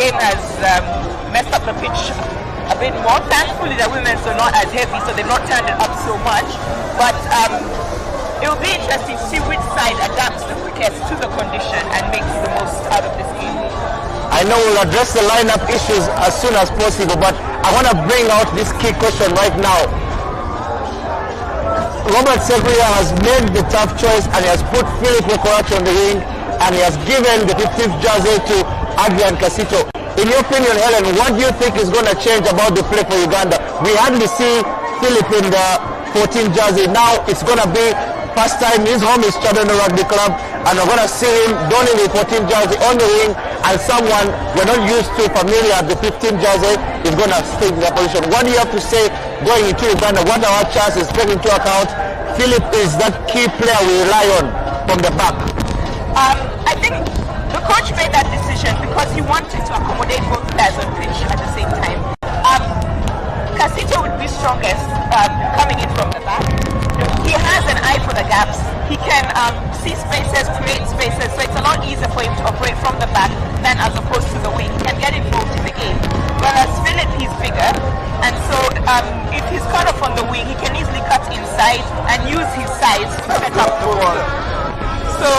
game has messed up the pitch a bit more. Thankfully, the women's are not as heavy, so they've not turned it up so much. But it will be interesting to see which side adapts the quickest to the condition and makes the most out of this game. I know we'll address the lineup issues as soon as possible, but I want to bring out this key question right now. Robert Seguria has made the tough choice and he has put Philip Okorachi on the wing and he has given the 15th jersey to Adrian Casito. In your opinion, Helen, what do you think is going to change about the play for Uganda? We hardly see Philip in the 14th jersey. Now it's going to be first time his home is Chadona Rugby Club, and we're going to see him donning the 14th jersey on the wing, and someone we're not used to familiar at the 15th jersey is going to stay in that position. What do you have to say going into Uganda? What are our chances? Take into account Philip is that key player we rely on from the back. I think the coach made that decision because he wanted to accommodate both players on pitch at the same time. Casito would be strongest coming in from the back. He has an eye for the gaps. He can see spaces, create spaces, so it's a lot easier for him to operate from the back than as opposed to the wing. He can get involved in the game. Whereas Philip, he's bigger, and so if he's cut off on the wing, he can easily cut inside and use his size to set up the ball. So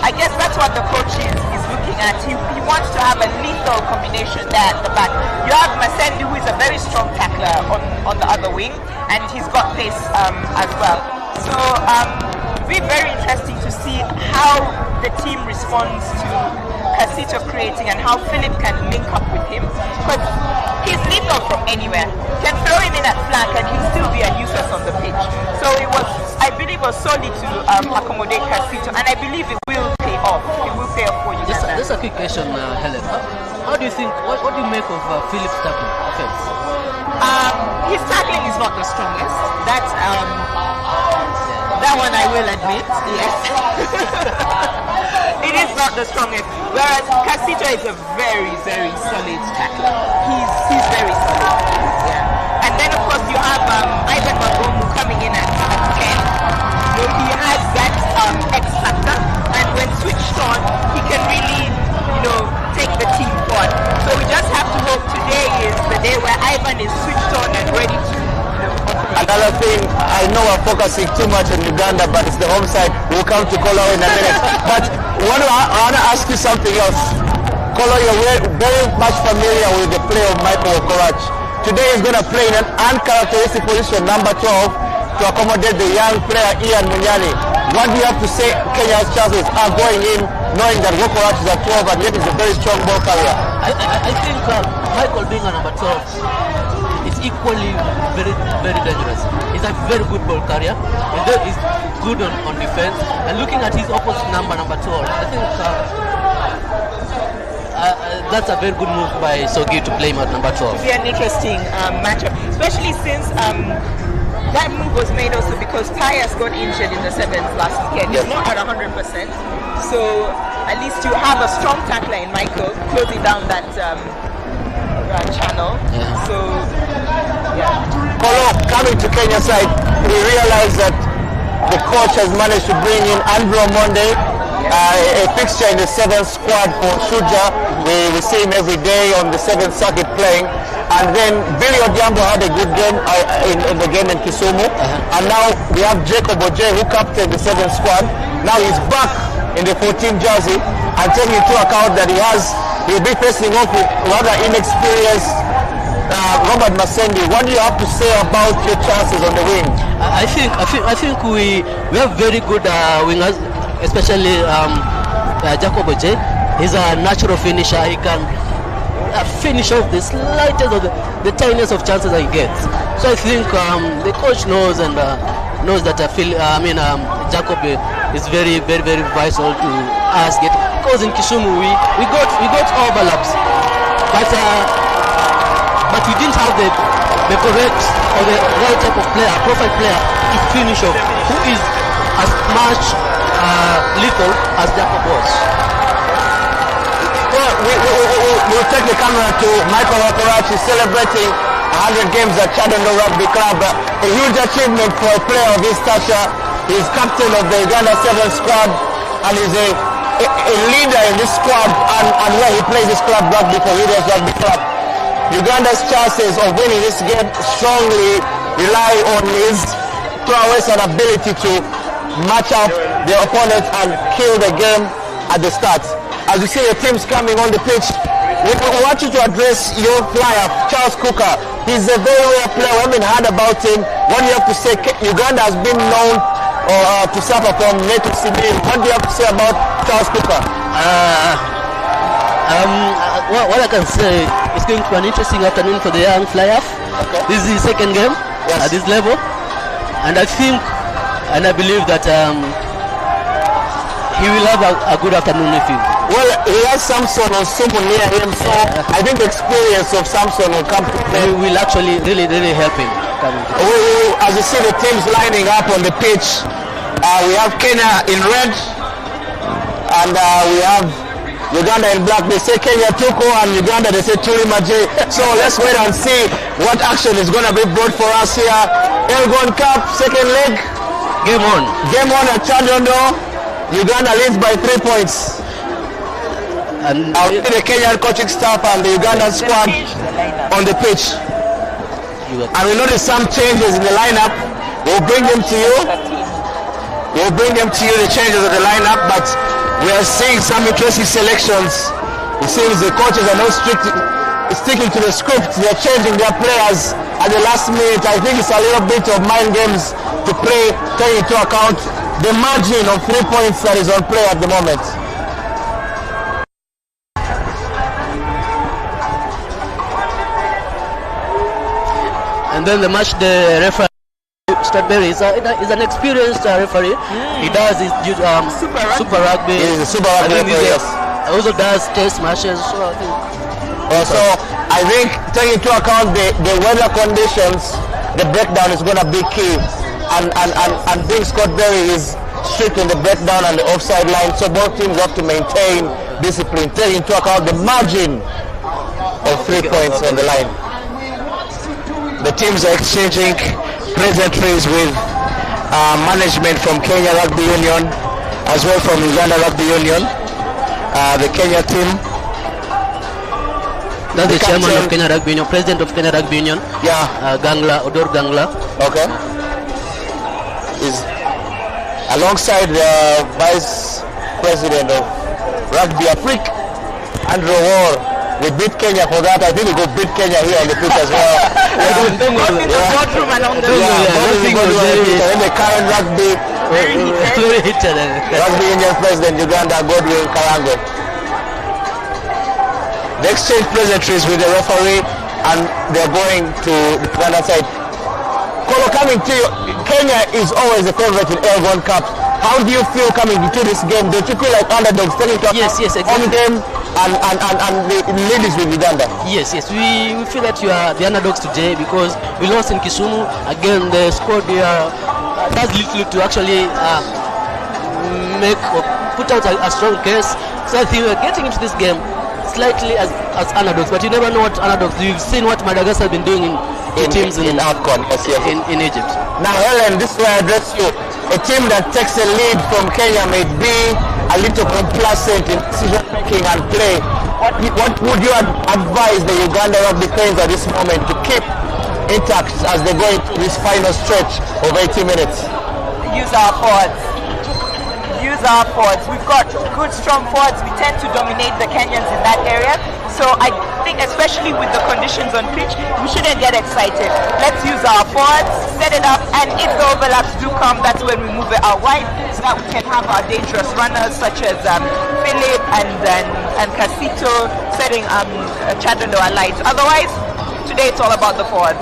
I guess that's what the coach is looking at. He wants to have a lethal combination there at the back. You have Masendi, who is a very strong tackler on the other wing, and he's got pace as well. So it'll be very interesting to see how the team responds to Casito creating and how Philip can link up with him. Because he's lethal from anywhere. You can throw him in at flank and he'll still be a nuisance on the pitch. So I believe it was solid to accommodate Casito, and I believe it will pay off. It will pay off for you. Just a quick question, Helen. How do you think, what do you make of Philip's tackling offense? His tackling is not the strongest. That one I will admit, yes. It is not the strongest. Whereas Casito is a very, very solid tackler. He's very solid. Yeah. And then of course you have Ivan Magomu coming in at 10. So he has that X factor, and when switched on, he can really, take the team forward. So we just have to hope today is the day where Ivan is switched on and ready to operate. Another thing, I know we're focusing too much on Uganda, but it's the home side. We'll come to Kolo in a minute. But I want to ask you something else. Kolo, you're very much familiar with the play of Michael Okorachi. Today he's going to play in an uncharacteristic position, number 12, to accommodate the young player Ian Munyani. What do you have to say Kenya's chances are going in, knowing that Okorachi is at 12 and yet is a very strong ball carrier? I think Michael being a number 12 is equally very, very dangerous. He's a very good ball carrier. He's good on defense. And looking at his opposite number 12, I think that's a very good move by Sogi to play him at number 12. It will be an interesting matchup, especially since that move was made also because Tyus got injured in the 7th last weekend. He's not at 100%. So at least you have a strong tackler in Michael closing down that channel. Yeah. So, yeah. Kolo, coming to Kenya side, we realize that the coach has managed to bring in Andrew Monday, a fixture in the 7th squad for Shuja. We see him every day on the 7th circuit playing. And then Billy Odhiambo had a good game in the game in Kisumu. And now we have Jacob Oje, who captained the 7th squad. Now he's back in the 14th jersey, and taking into account that he'll be facing off with rather inexperienced Robert Masendi. What do you have to say about your chances on the wing? I think we have very good wingers, especially Jacob Oje. He's a natural finisher. He can finish off the slightest of the tiniest of chances that he gets. So I think the coach knows and knows that Jacob is very, very, very vital to us get, because in Kisumu we got overlaps, but we didn't have the correct or the right type of player, profile player to finish off, who is as much lethal as Jacob was. Well, we'll take the camera to Michael Okorachi celebrating 100 games at Chadona Rugby Club. A huge achievement for a player of his stature. He's captain of the Uganda 7th squad and is a a leader in this squad and where he plays this club rugby for Leaders Rugby Club. Uganda's chances of winning this game strongly rely on his prowess and ability to match up their opponent and kill the game at the start. As you see the teams coming on the pitch, we want you to address your flyer, Charles Cooker. He's a very rare player. We haven't heard about him. What do you have to say? Uganda has been known to suffer from native civilian. What do you have to say about Charles Cooker? What I can say, it's going to be an interesting afternoon for the young flyer. Okay. This is his second game at this level, and I think and I believe that he will have a good afternoon with him. Well, he has Samson or someone near him, so I think the experience of Samson will come to play. He will actually really help him. As you see the teams lining up on the pitch, we have Kenya in red, and we have Uganda in black. They say Kenya Tuko, and Uganda they say Tuli Maje. So let's wait and see what action is going to be brought for us here. Elgon Cup, second leg. Game on. Game on at Chandondo. Uganda leads by 3 points. And I'll see the Kenyan coaching staff and the Ugandan squad on the pitch. And we notice some changes in the lineup. We'll bring them to you. The changes of the lineup, but we are seeing some interesting selections. It seems the coaches are not sticking to the script. They're changing their players at the last minute. I think it's a little bit of mind games to play, taking into account the margin of 3 points that is on play at the moment. And then the match, the referee, Stradberry, is an experienced referee. He does his super rugby. He is a super rugby referee, yes. Also does test matches. So I think. Also, I think taking into account the weather conditions, the breakdown is going to be key. And Bill Scott Berry is strict in the breakdown and the offside line. So both teams have to maintain discipline, taking into account the margin of 3 points on the line. The teams are exchanging pleasantries with management from Kenya Rugby Union as well from Uganda Rugby Union. The Kenya team. That's the chairman of Kenya Rugby Union, president of Kenya Rugby Union. Yeah. Gangla, Odor Gangla. Okay. Is alongside the vice president of Rugby Afrique, Andrew War. We beat Kenya for that. I think we go beat Kenya here on the pitch as well. In the boardroom along the in the current rugby. Very heated. Rugby Union President Uganda, Godwin Karango. They exchange pleasantries with the referee and they're going to the Uganda side. Kolo, coming to you, Kenya is always a favorite in Elgon Cup. How do you feel coming into this game? Don't you feel like underdogs taking to yes, exactly. On them and the ladies with Uganda? Yes. We feel that you are the underdogs today because we lost in Kisumu. Again, the squad does little to actually make or put out a strong case. So I think we're getting into this game slightly as underdogs, but you never know what underdogs. You've seen what Madagascar have been doing in teams in AFCON, in Egypt. Now, Helen, this way I address you. A team that takes a lead from Kenya may be a little complacent in decision making and play. What would you advise the Uganda rugby players at this moment to keep intact as they go into this final stretch of 80 minutes? use our forwards. We've got good, strong forwards. We tend to dominate the Kenyans in that area. So I think, especially with the conditions on pitch, we shouldn't get excited. Let's use our forwards, set it up, and if the overlaps do come, that's when we move it out wide so that we can have our dangerous runners such as Philip and Casito setting Chadondo alight. Otherwise, today it's all about the forwards.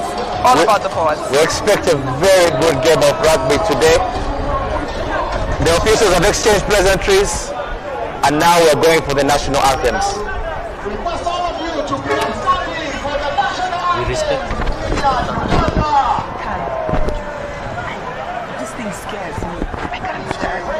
We expect a very good game of rugby today. The officials have exchanged pleasantries, and now we are going for the national anthems. We respect. This thing scares me. I can't stand it.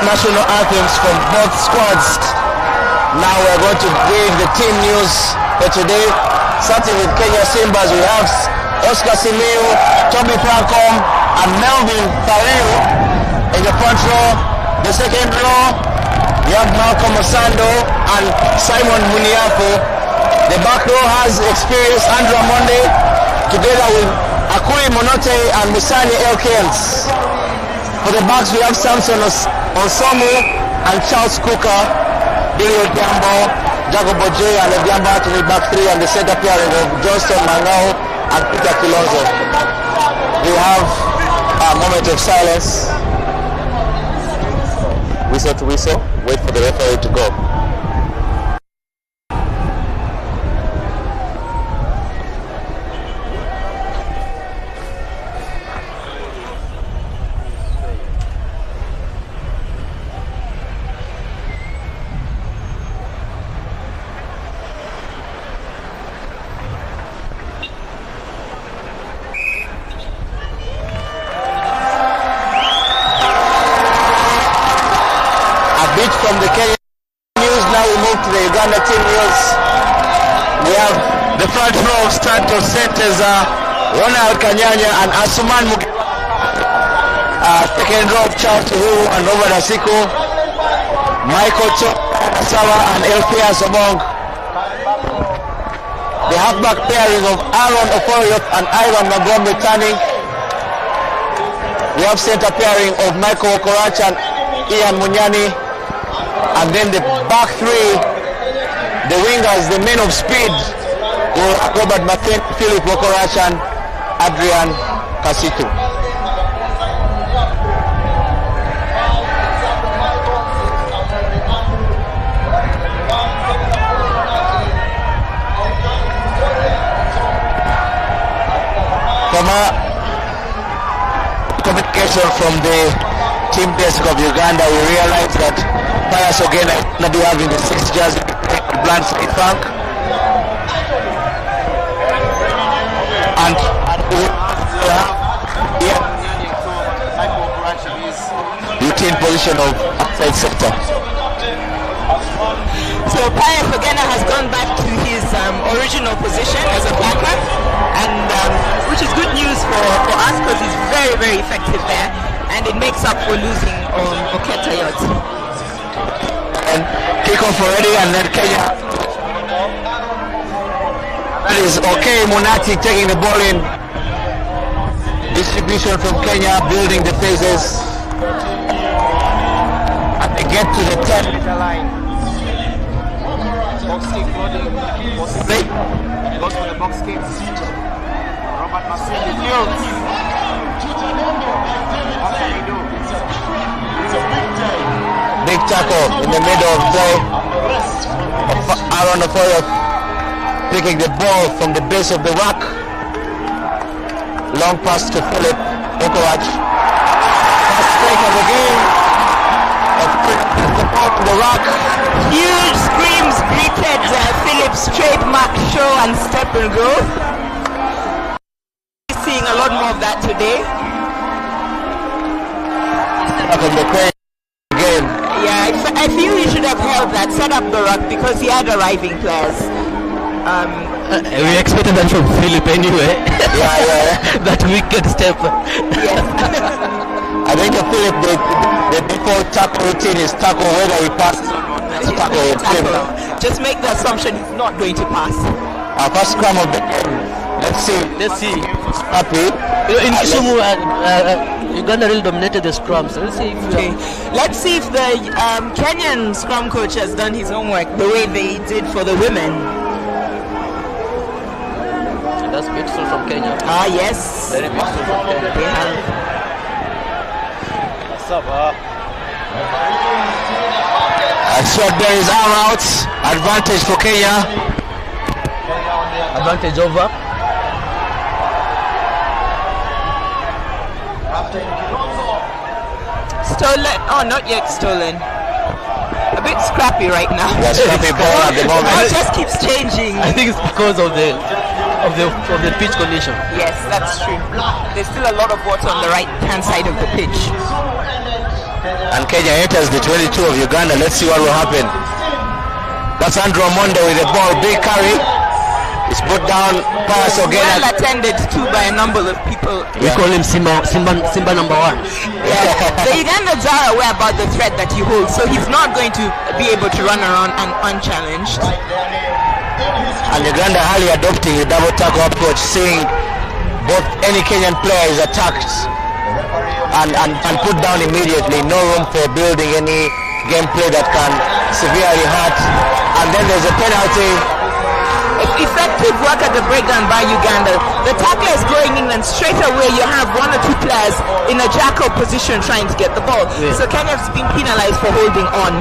national anthems from both squads. Now we're going to give the team news for today. Starting with Kenya Simbas, we have Oscar Simiu, Toby Francom, and Melvin Tariu in the front row. The second row, we have Malcolm Osando and Simon Muniafu. The back row has experienced Andrew Monde together with Akuri Monote and Musani Elkens. For the backs, we have Samson Osomu and Charles Cooker, Billy Odhiambo, Jacob J and Odhiambo to the back three, and the center pairing of Johnston Mangao and Peter Kilonzo. We have a moment of silence. Whistle to whistle, wait for the referee to go. From the Kenya news, now we move to the Uganda team news. We have the front row of Santos centers, Ronald Kanyanya and Asuman Mugi. Second row of Charles Uhuru and Robert Asiko, Michael Sawa and Elfia Somong. The halfback pairing of Aaron Oforioth and Ivan Magombe turning. We have center pairing of Michael Okoracha and Ian Munyani. And then the back three, the wingers, the men of speed, Robert Mathen, Philip Okoracha and Adrian Kasitu. From a communication from the team desk of Uganda, we realized that Pius Ogena is going to be having the 6th jersey, Blank State Bank. And routine position of outside sector. So Pius Ogena has gone back to his original position as a backer, and which is good news for us because he's very, very effective there, and it makes up for losing Oketayot. And kick off already, and then Kenya. That is okay. Munati taking the ball in. Distribution from Kenya, building the phases. And they get to the 10-meter line. Box kick loading. Play. Goes for the box kick. Robert Masindi fields. What can he do? Big tackle in the middle of play. Aaron Ofoyo picking the ball from the base of the rock. Long pass to Philip Okoracha. First break of the game. The ball from the rock. Huge screams greeted Philip's trademark show and step and go. Seeing a lot more of that today. From the play game. Yeah, I feel he should have held that, set up the ruck because he had arriving players. We expected that from Philip anyway. Yeah. That wicked step. Yes. I think Philip, the default tackle routine is tackle whether he passes or not. Tackle. Just make the assumption he's not going to pass. Our first scrum of the game. Let's see. Happy. In Kisumu, Uganda really dominated the scrums. Let's see if the Kenyan scrum coach has done his homework the way they did for the women. And that's beautiful from Kenya. Ah, yes. Very beautiful from Kenya. They have. So there is arm out. Advantage for Kenya. Advantage over. Stolen. Oh, not yet stolen. A bit scrappy right now. Yeah, scrappy ball at the moment. It just keeps changing. I think it's because of the pitch condition. Yes, that's true. There's still a lot of water on the right hand side of the pitch. And Kenya enters the 22 of Uganda. Let's see what will happen. That's Andrew Omondi with the ball. Big carry. It's put down. Pass again. Well attended to by a number of people. We call him Simba number 1. The Ugandans are aware about the threat that he holds, so he's not going to be able to run around unchallenged. And Uganda highly adopting the double tackle approach, seeing both any Kenyan player is attacked and put down immediately. No room for building any gameplay that can severely hurt. And then there's a penalty. Effective work at the breakdown by Uganda. The tackler is going in and straight away you have 1 or 2 players in a jackal position trying to get the ball. Yeah. So Kenya's been penalized for holding on.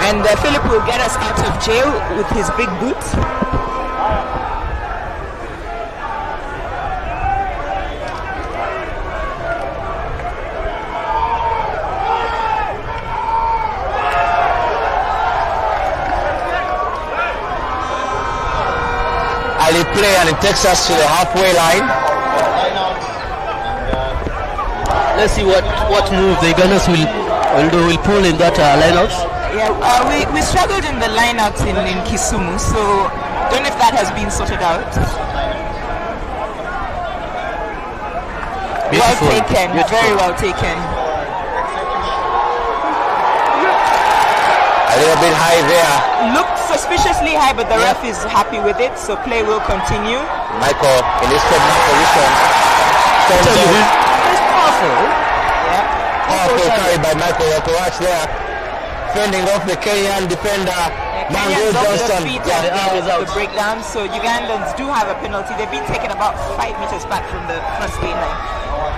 And Philip will get us out of jail with his big boots. Early play, and it takes us to the halfway line. Let's see what move the Ugandans will pull in that lineouts. Yeah, we struggled in the lineouts in Kisumu, so don't know if that has been sorted out. Beautiful. Well taken, beautiful. Very well taken. A little bit high there. Looked suspiciously high, but the ref is happy with it, so play will continue. Michael in his trademark position. It's powerful. Yeah. Powerful carry by Michael. Watch there. Fending off the Kenyan defender. Kenyans off the feet the breakdown, so Ugandans do have a penalty. They've been taken about 5 meters back from the first lane line.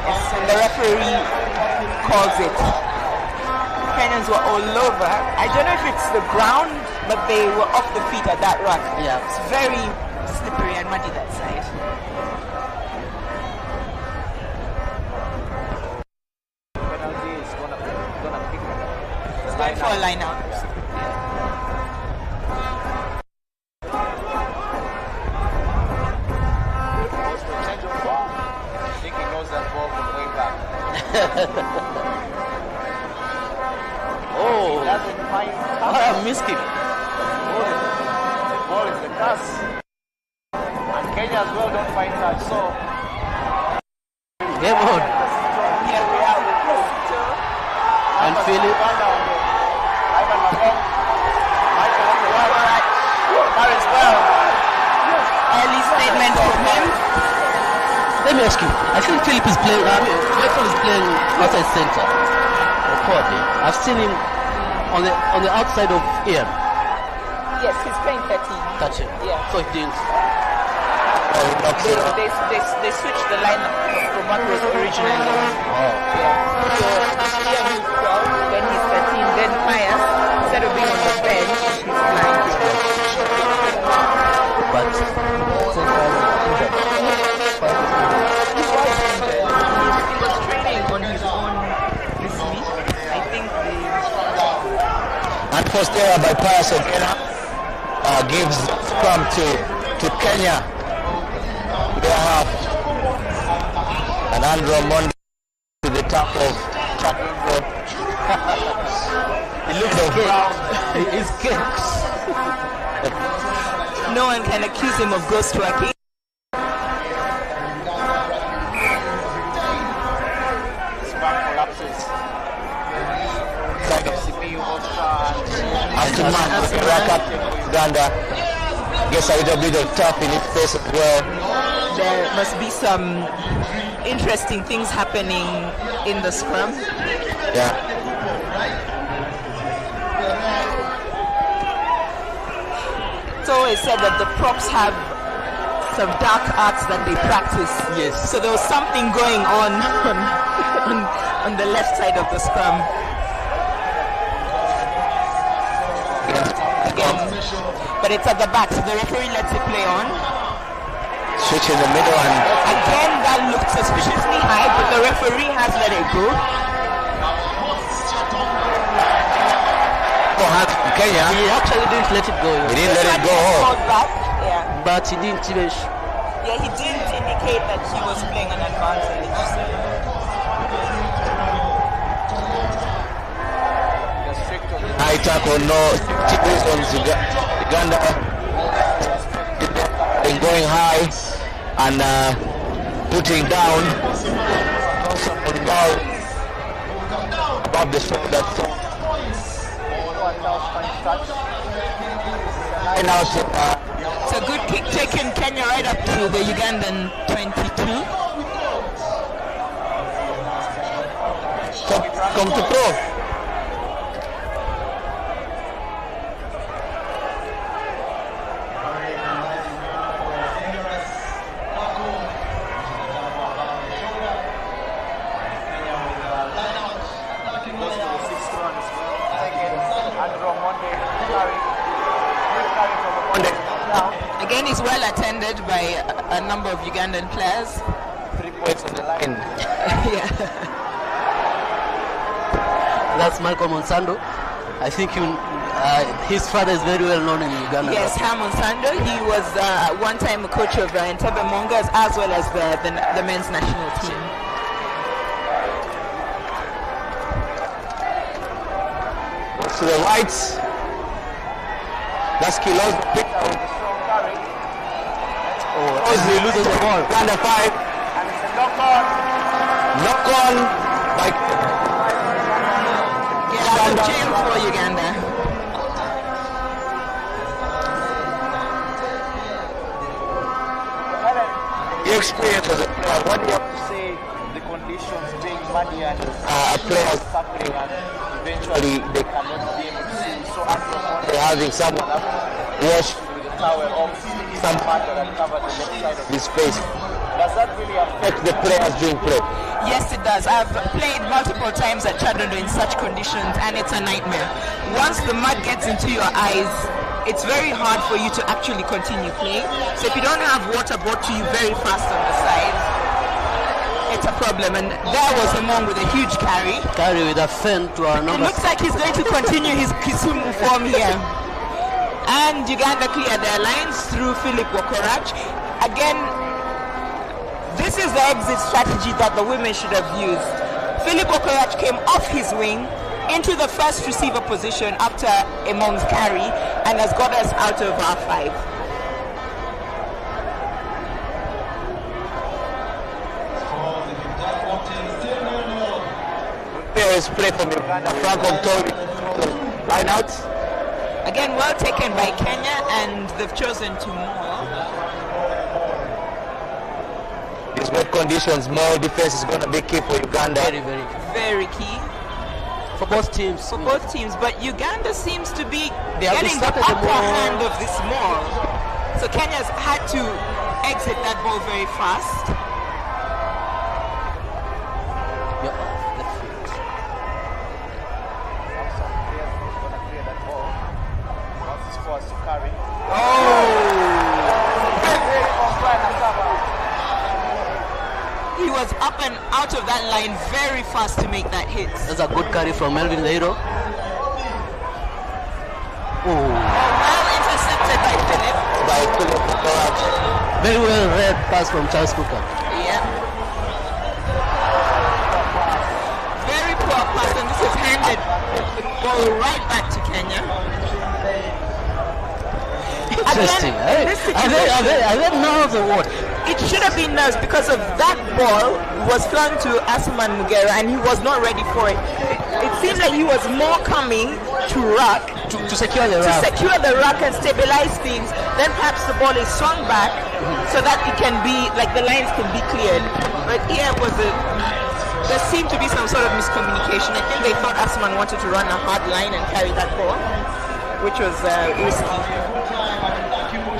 Yes, and the referee calls it. Kenyans were all over. I don't know if it's the ground, but they were off the feet at that run. Yeah. It's very slippery and muddy that side. Penalty is gonna pick it. It's going for a line out. I think he knows that ball from way back. Oh, Doesn't find I missed it. the ball is the pass. And Kenya as well don't find that. So Game on. Here we are with Casito. And Philip. Ivan Mabel. Michael on the right. Paris well. Early statement from him. Let me ask you. I think Philip is playing. Michael is playing outside center. Probably. I've seen him on the outside of Ian. Yes, he's playing 13. Touch him. Yeah. So he didn't. They switched the lineup from what was originally. Yeah. So Ian is 12, then he's 13, then Pius, instead of being on the bench, he's playing. But He was training on his own this week. I think And first error by Pius again gives scrum to Kenya. Their half. And Andrew Omondi to the top of Chaco. He looks okay. he's cakes. no one can accuse him of ghost working. After rack up Uganda gets a little bit of tough in its face as well. There must be some interesting things happening in the scrum. Yeah. It's always said that the props have some dark arts that they practice. Yes. So there was something going on the left side of the scrum. Again, but it's at the back, so the referee lets it play on. Switch in the middle and Again, that looked suspiciously high, but the referee has let it go. Kenya. He actually didn't let it go. He didn't let it go. Called back. Yeah. But he didn't even. Yeah, he didn't indicate that he was playing an advantage. tackle, no reasons. Uganda is going high and putting down above the shoulder. It's a good kick taken Kenya right up to the Ugandan 22. Come to throw. Again, he's well attended by a number of Ugandan players. 3 points on the line. Yeah. That's Malcolm Onsando. I think his father is very well known in Uganda. Yes, Monsando. He was one time a coach of Entebbe Mongas as well as the men's national team. To the right. That's Kilos. Oh, he loses the ball. Uganda 5. And it's a knock-on. Knock on by Out of jail for Uganda. the experience as a player. What do you have to Say the conditions being muddy and players suffering and eventually they cannot be able to see. So they're having someone wash with the towel off some mud that covered the left side of this space? Does that really affect The players during play. Yes, it does. I've played multiple times at Chadondo in such conditions, and it's a nightmare. Once the mud gets into your eyes, it's very hard for you to actually continue playing. So if you don't have water brought to you very fast on the side, it's a problem. And there was Among with a huge carry. Carry with a fan to our It number. looks like he's going to continue his Kisumu form here. And Uganda cleared their lines through Philip Wakorach. Again, this is the exit strategy that the women should have used. Philip Wakorach came off his wing into the first receiver position after Among's carry and has got us out of our 5. There is play from Uganda. Franco Tori line out. Again, well taken by Kenya, and they've chosen to more. These wet conditions, more defense is going to be key for Uganda. Very, very key. Very key For both teams. for both teams, but Uganda seems to be They have getting the started the upper ball. hand of this maul. So Kenya's had to exit that ball very fast. Yep. Left field. some players who's going to clear that ball? Once it's forced to carry. He was up and out of that line very fast to make that hit. That's a good carry from Melvin Leiro. Oh, Well intercepted by Philip. By Philip Wakorach. very well read pass from Charles Cooker. Yeah. Very poor pass, and this is handed the ball right back to Kenya. Interesting. Again, in this situation, Are they nerves or what? it should have been nerves because of that ball was flung to Asuman Mugera and he was not ready for it. It seems like he was more coming to ruck, To secure the to round. secure the ruck and stabilize things. Then perhaps the ball is swung back so that it can be, like the lines can be cleared. But here was there seemed to be some sort of miscommunication. I think they thought Asuman wanted to run a hard line and carry that ball, which was risky.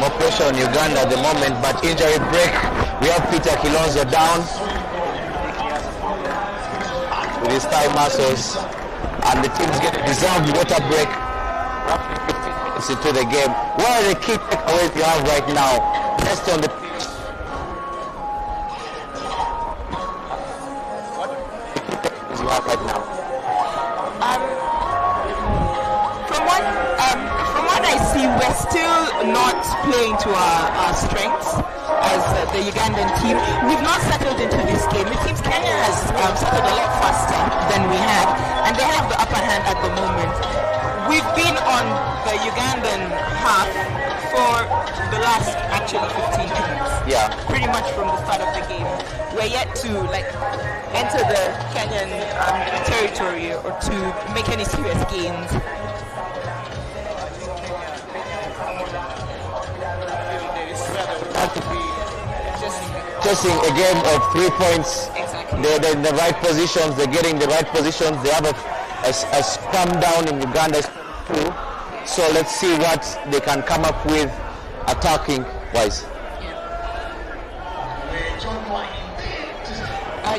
More pressure on Uganda at the moment, but injury break. We have Peter Kilonzo down with his thigh muscles, and the team's getting deserved water break. Roughly 15 minutes into the game. What are the key takeaways you have right now? Best on the pitch. What are the key takeaways you have right now? From what I see, we're still not playing to our strengths as the Ugandan team. We've not settled into this game. It seems Kenya has settled a lot faster than we have, and they have the upper hand at the moment. We've been the Ugandan half for the last actually 15 minutes. Yeah. Pretty much from the start of the game. We're yet to enter the Kenyan territory or to make any serious gains. Chasing a game of 3 points. Exactly. They're in the right positions. They're getting the right positions. They have a scrum down in Uganda too. So let's see what they can come up with attacking wise.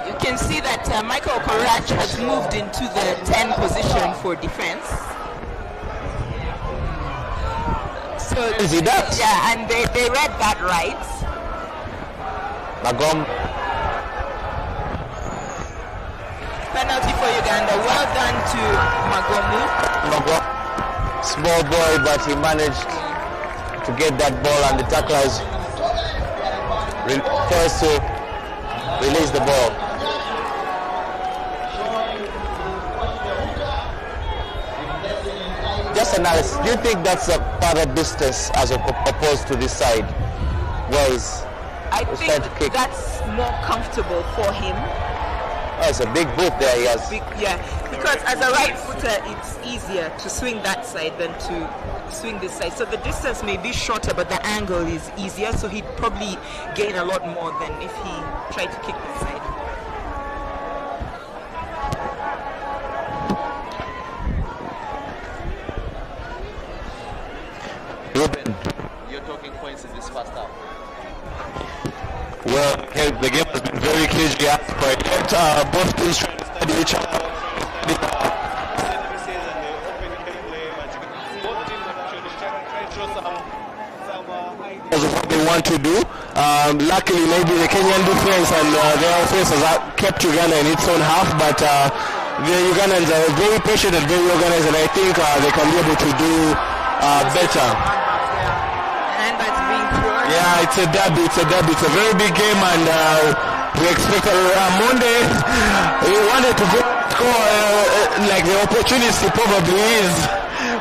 You can see that Michael Korach has moved into the 10 position for defense. So Is he that? Yeah, and they read that right. Magom. Penalty for Uganda. Well done to Magomu. Magom. Small boy, but he managed to get that ball, and the tacklers first to release the ball. Just analysis. Do you think that's a part of distance as opposed to this side? Whereas I think that's more comfortable for him. oh, it's a big boot there he has. Yeah, because as a right footer, it's easier to swing that side than to swing this side. So the distance may be shorter, but the angle is easier. So he'd probably gain a lot more than if he tried to kick this side. Ruben. You're talking points in this first half. Well, the game has been very cagey up, but yet both teams trying to study each other. Of what they want to do. Luckily, maybe the Kenyan defense and their offense has kept Uganda in its own half, but the Ugandans are very patient and very organized, and I think they can be able to do better. And that's being thrown. Yeah, it's a derby. It's a very big game, and we expect Monday. We wanted to go score like the opportunity probably is,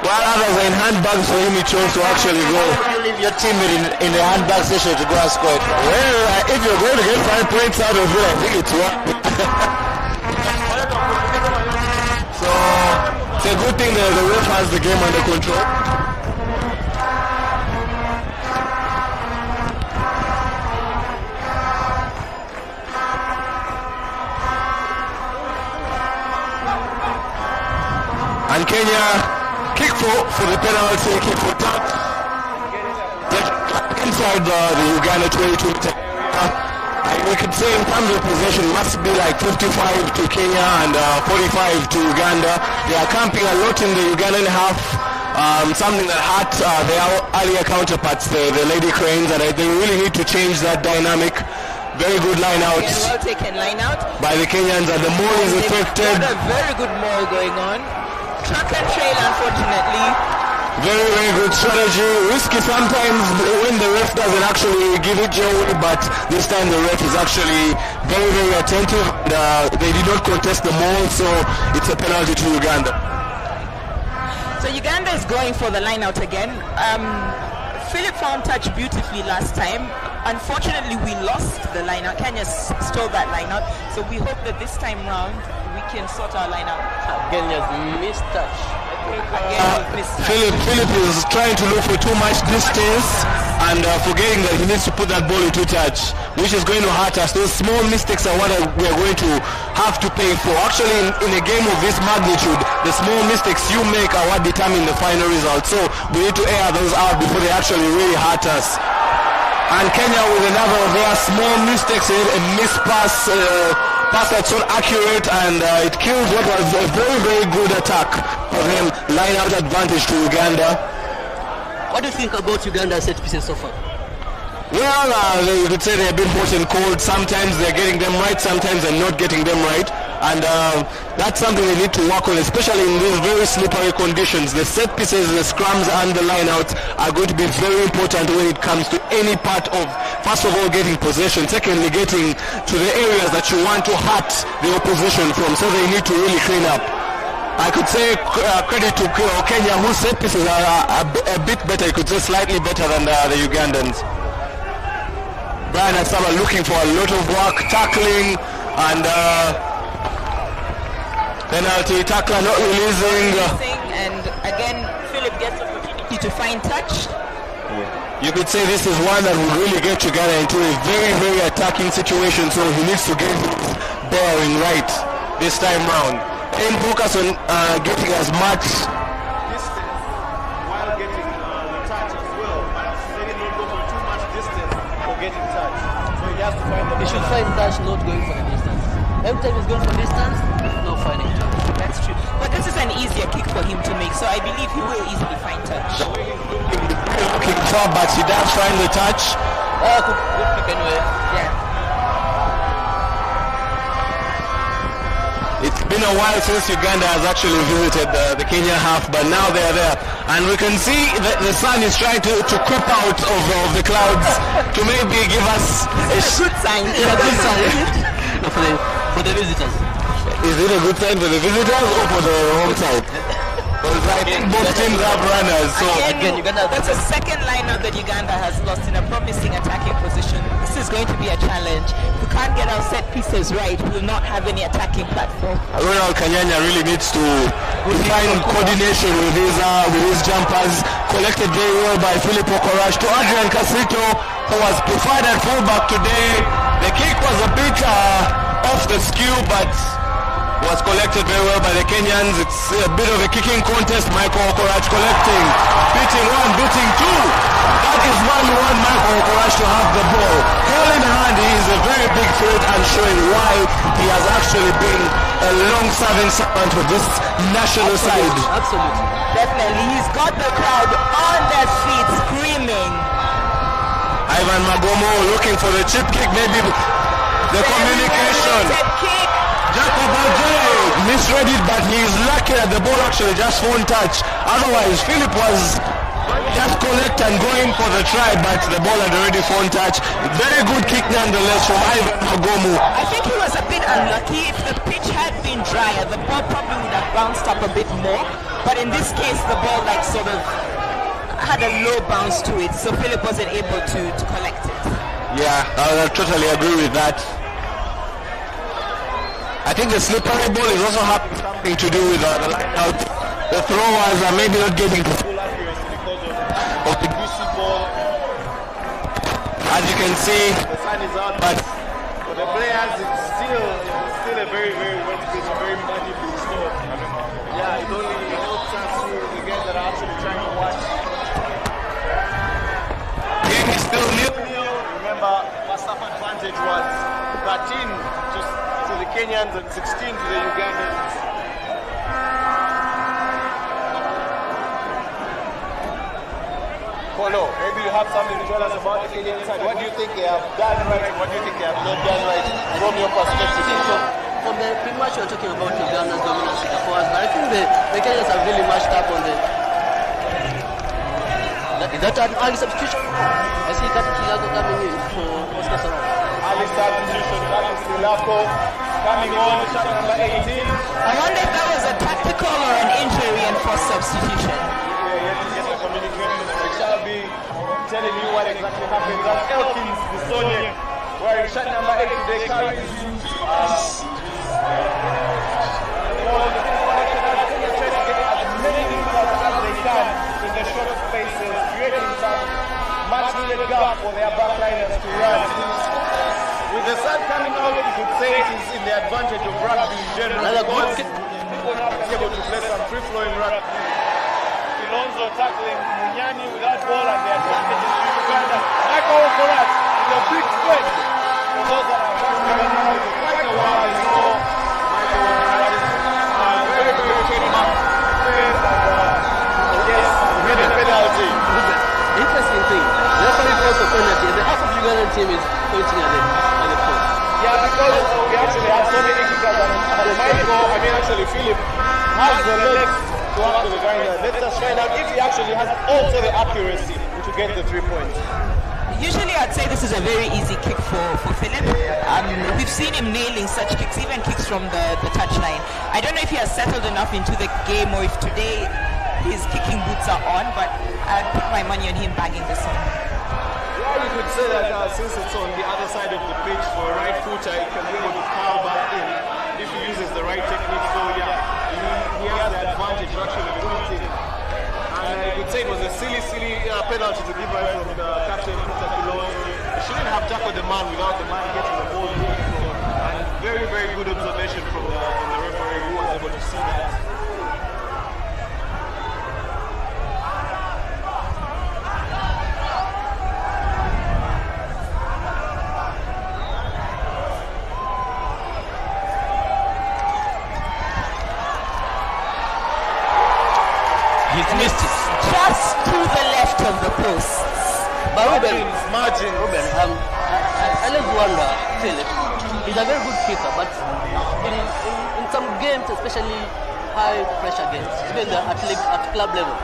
while others are in handbags for him. He chose to actually go. You leave your team in the handbag session to go and score it. Well, if you're going to get 5 points out of it, I think it's one. So it's a good thing that the ref has the game under control. And Kenya kick for the penalty, kick for touch. Inside the Uganda 22 meter area. We could say in terms of possession must be like 55 to Kenya and 45 to Uganda. They are camping a lot in the Ugandan half. Something that hurt their earlier counterparts, the Lady Cranes, and they really need to change that dynamic. Very good line out. Well taken line out. By the Kenyans, and the maul is affected. Got a very good maul going on. Track and trail, unfortunately. Very, very good strategy. Risky sometimes when the ref doesn't actually give it your way, but this time the ref is actually very, very attentive. They did not contest the maul, so it's a penalty to Uganda. So Uganda is going for the line out again. Philip found touch beautifully last time. Unfortunately, we lost the line out. Kenya stole that line out. So we hope that this time round we can sort our line out. Kenya's missed touch. Philip is trying to look for too much distance and forgetting that he needs to put that ball into touch, which is going to hurt us. Those small mistakes are what we are going to have to pay for. Actually, in a game of this magnitude, the small mistakes you make are what determine the final result. So we need to air those out before they actually really hurt us. And Kenya with another of their small mistakes, a miss pass that's not accurate, and it kills what was a very, very good attack of him. Line out advantage to Uganda. What do you think about Uganda's set pieces so far? Well, you could say they've been hot and cold. Sometimes they're getting them right, sometimes they're not getting them right. And that's something they need to work on, especially in these very slippery conditions. The set pieces, the scrums, and the lineouts are going to be very important when it comes to any part of, first of all, getting possession. Secondly, getting to the areas that you want to hurt the opposition from. So they need to really clean up. I could say credit to Kenya, whose set pieces are a bit better. You could say slightly better than the Ugandans. Brian Asaba looking for a lot of work, tackling, and penalty. Tackler not releasing. And again, Philip gets opportunity to find touch. You could say this is one that would really get Uganda into a very, very attacking situation, so he needs to get his bearing right this time round. And focus on getting as much distance while getting the touch as well. But letting him go for too much distance for getting touch. So he has to find the He should find touch, not going for the distance. Every time he's going for distance, no finding touch. That's true. But this is an easier kick for him to make, so I believe he will easily find touch. looking for, but he does find the touch. Good kick anyway. Yeah. It's been a while since Uganda has actually visited the Kenya half, but now they're there. And we can see that the sun is trying to creep out of the clouds to maybe give us a Good sign. It's a good sign, isn't it? For the visitors. Is it a good sign for the visitors or for the home side? Because I think both teams have runners, so Again, Uganda. That's a second liner that Uganda has lost in a promising attacking position. This is going to be a challenge. If we can't get our set pieces right, we will not have any attacking platform. Ronald Kanyanya really needs to find coordination with his jumpers. Collected very well by Philip Okorash to Adrian Casito, who was preferred at fullback today. The kick was a bit off the skew, but was collected very well by the Kenyans. It's a bit of a kicking contest. Michael Okorash collecting, beating one, beating two. That is why you want Michael Okorash to have the ball. Ball in hand, he is a very big threat and showing why he has actually been a long-serving servant with this national side. Absolutely. Definitely. He's got the crowd on their feet screaming. Ivan Magomo looking for the chip kick, maybe the communication. Kick. Jacob Ojei misread it, but he is lucky that the ball actually just won't touch. Otherwise, Philip was just collect and going for the try, but the ball had already won't touch. Very good kick nonetheless from Ivan Magomo. I think he was a bit unlucky. If the pitch had been drier, the ball probably would have bounced up a bit more. But in this case, the ball like sort of had a low bounce to it, so Philip wasn't able to collect it. Yeah, I totally agree with that. I think the slippery ball is also having something to do with the line out. The throwers are maybe not getting to full accuracy because of the greasy ball. as you can see. The sun is out, But for the players, it's still a very, very wet pitch, very muddy pitch. So, yeah, it only helps us the guys that are actually trying to watch. game is still nil. Remember, first half advantage was 13 to the Kenyans and 16 to the Ugandans. Polo, maybe you have something to tell us about the Kenyan side. What do you think they have done right and what do you think they have not done right from your perspective? From the pretty much you're talking about Uganda's dominance in the forwards, but I think the Kenyans have really matched up on the. Is that an early substitution? I see Captain Chilago coming in for Oscar Sarah. Ali substitution, that is Silako coming on, shot number 18. I wonder if that was a tactical or an injury and forced substitution. Yeah, yet to get the communication. We shall be telling you what exactly happened. That's Elkins, the Sonia, wearing shot number 8 today, carries in the short spaces, creating some much needed gap for their backliners to run. With the sun coming out, you could say it is in the advantage of rugby in general because people have been able to play some free-flowing rugby. Alonso tackling Munyani without ball and the advantage is to Uganda. Michael Okorash is a big friend for those that are watching for quite a while. You know, Michael Okorash is very, very capable. Yes, made a penalty. Interesting thing. The referee calls for penalty. The half of Ugandan team is pointing at the post. Yeah, because we actually have so many kickers and Michael, actually Philip has the legs to actually find that. Let us find out if he actually has also the accuracy to get the 3 points. Usually I'd say this is a very easy kick for Philip. We've seen him nailing such kicks, even kicks from the touchline. I don't know if he has settled enough into the game or if today his kicking boots are on, but I'd put my money on him bagging this one. Yeah, you could say that since it's on the other side of the pitch for a right footer, he can be able to curl back in if he uses the right technique. So yeah, he has the advantage to actually put it in. And you could say it was a silly penalty to give away from the captain, Peter Kilolo. He shouldn't have tackled the man without the man getting the ball. And very, very good observation from the referee who was able to see that. He's missed it. Just to the left of the posts. But Ruben, I always wonder, Philip, he's a very good kicker, but in some games, especially high pressure games, even at club level,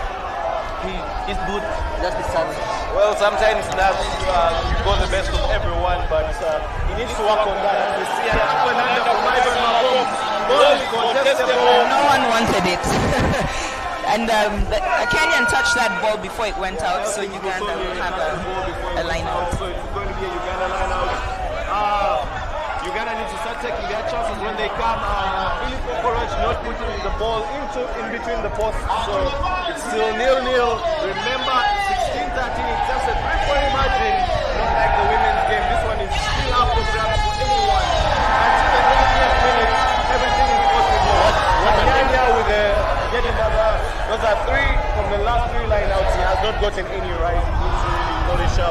his boot just deserves. Well, sometimes not got the best of everyone, but he needs to work on that. We see No one wanted it. And Kenyan touched that ball before it went out, so Uganda will have a line out. So it's going to be a Uganda line out. Uganda needs to start taking their chances when they come. Philip Okoroch not putting the ball in between the posts, so it's still 0-0. Remember, 16-13, it's just a 3-point margin, not like the women's game. This one is still up for grabs for anyone. Until the 90th minute, everything is possible. Wanyanya with the getting those are 3 from the last 3 lineouts. He has not gotten any right. He needs to really polish up.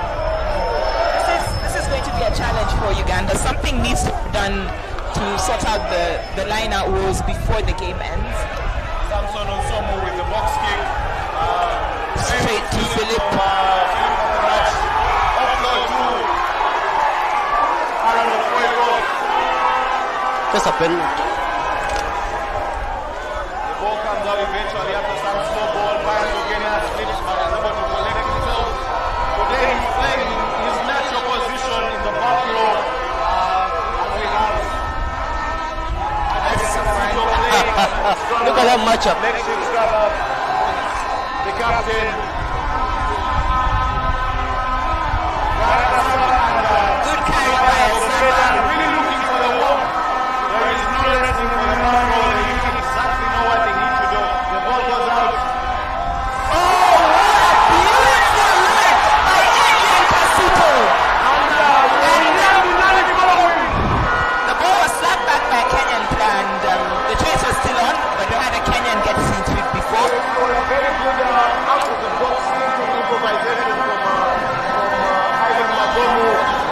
This is going to be a challenge for Uganda. Something needs to be done to sort out the line-out rules before the game ends. Samson Onsomo with the box kick. Straight to Philip. Offload to Aaron Ofoego. Just a penalty. The ball comes out eventually after some slow ball. Brian Ogenia slips but is able to collect himself. Today he's playing in his natural position in the back row. We have Look at that matchup. next year's grab the captain. Good carry by Asaba. Really looking for the walk. There is no resting for the back row. They exactly know what they need to do. The ball goes out. The ball was slapped back by Kenyan and the chase was still on, but we had a Kenyan get into it before. Very good out of the box improvisation from Ivan Magomo.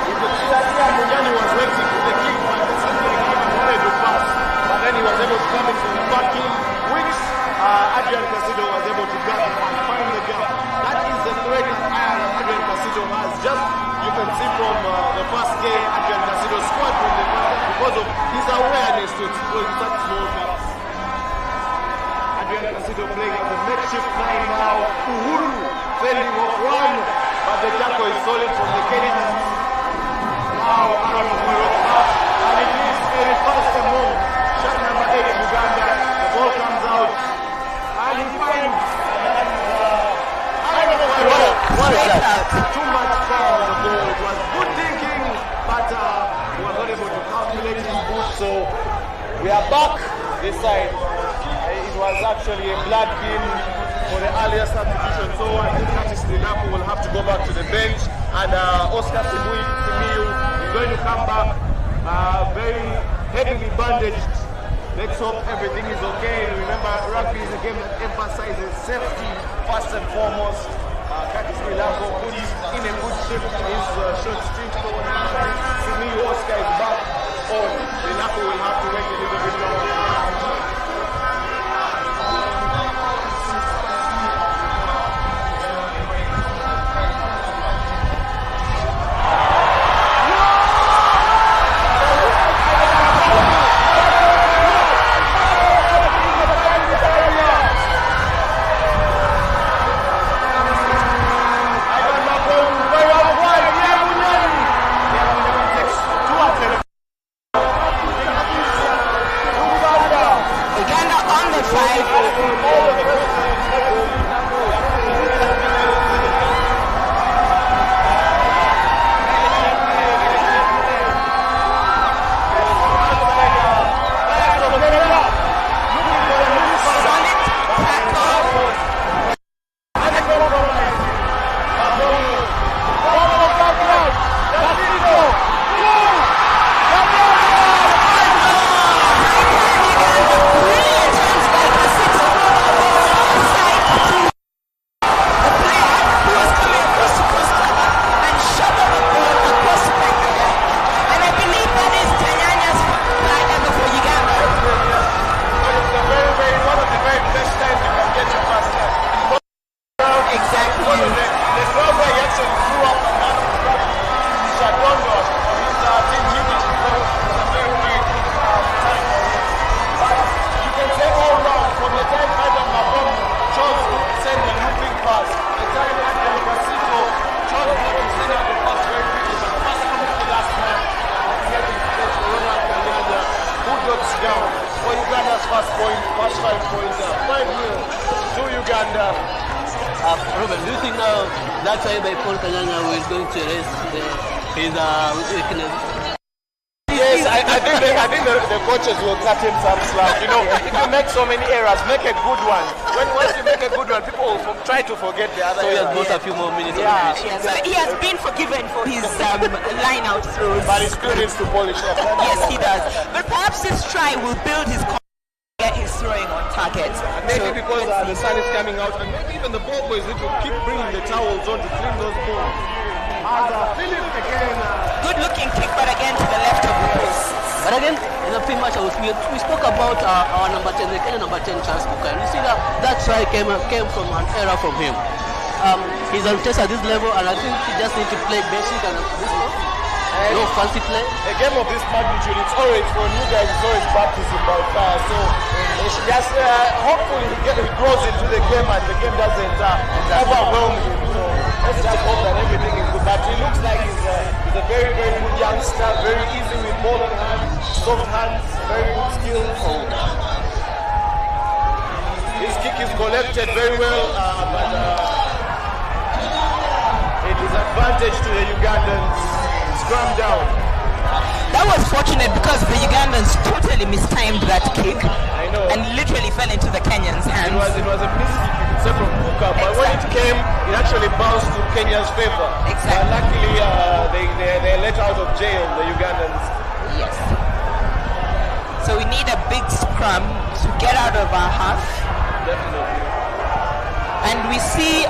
You could see that Mujani was waiting for the kick, but something he wanted to pass. But then he was able to come into the back in, which Adrian Casido was able to grab and find the gap. That is the threat that Adrian Casido has. Just you can see from the first game, Adrian Casido scored from the back because of his awareness to exploit such small gaps. Adrian Casido playing at the makeshift 9 now. Uhuru fending off one, but the tackle is solid from the Kenyans. Now Aaron Okwero back, and it is a reverse move. Shot number 8 Uganda. The ball comes out, and he finds Aaron Okwero. Too much power on the ball. It was good thinking, but he was not able to calculate his boot. So we are back this side. It was actually a blood bin for the earlier substitution, so I think Curtis Linapo will have to go back to the bench, and Oscar Simiyu is going to come back very heavily bandaged. Let's hope everything is okay. Remember, rugby is a game that emphasizes safety first and foremost. Curtis Linapo put in a good shape in his short stint. Simiyu Oscar is back on. Linapo will have to wait a little bit longer. on the 5. Ruben, do you think that try by Paul Kanyanya is going to erase his weakness? Yes, I think the coaches will cut him some slack. You know, if you make so many errors, make a good one. Once you make a good one, people will try to forget the other. So he has errors. got a few more minutes on the pitch. So he has been forgiven for his line out throws. But he still needs to polish up. Yes, he does. But perhaps this try will build his confidence, get his throwing on target. Maybe because the sun is coming out, and maybe even the ball boys need to keep bringing the towels on to clean those balls. Philip again. Good looking kick, but again to the left of the post. But again, in the pre-match, we spoke about our number 10, the Kenyan number 10, Charles Booker. And you see that try came from an error from him. He's on test at this level, and I think he just needs to play basic and this no fancy play. A game of this magnitude, it's always for new guys, it's always baptism by fire. So they should just hopefully he grows into the game and the game doesn't overwhelm him. So let's just hope that everything is good. But he looks like he's a very, very good youngster, very easy with ball in hand, soft hands, very good skills. His kick is collected very well, but it is advantage to the Ugandans. Scrum down. That was fortunate because the Ugandans totally mistimed that kick. I know. And literally fell into the Kenyans' hands. It was a miskick except from Booker, but when it came, it actually bounced to Kenya's favor. Exactly. But luckily, they let out of jail the Ugandans. Yes. So we need a big scrum to get out of our half. Definitely. And we see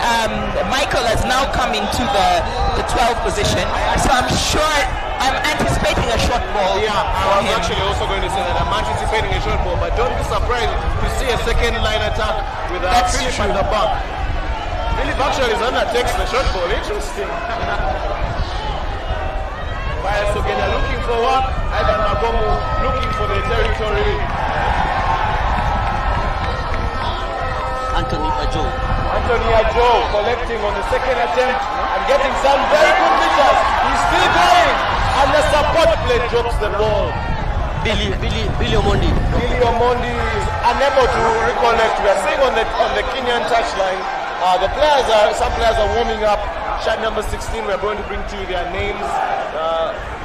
Michael has now come into the 12 position. So I'm anticipating a short ball. Yeah, I was actually also going to say that I'm anticipating a short ball, but don't be surprised to see a second line attack with Philip at the back. Philip actually is undertakes the short ball. Interesting. While Sogena looking for work, Ivan Magomo looking for the territory. Anthony Ajo collecting on the second attempt and getting some very good meters. He's still going, and the support plate drops the ball. Billy Omondi. Billy Omondi is unable to recollect. We are seeing on the Kenyan touchline, some players are warming up. Shot number 16, we're going to bring to you their names.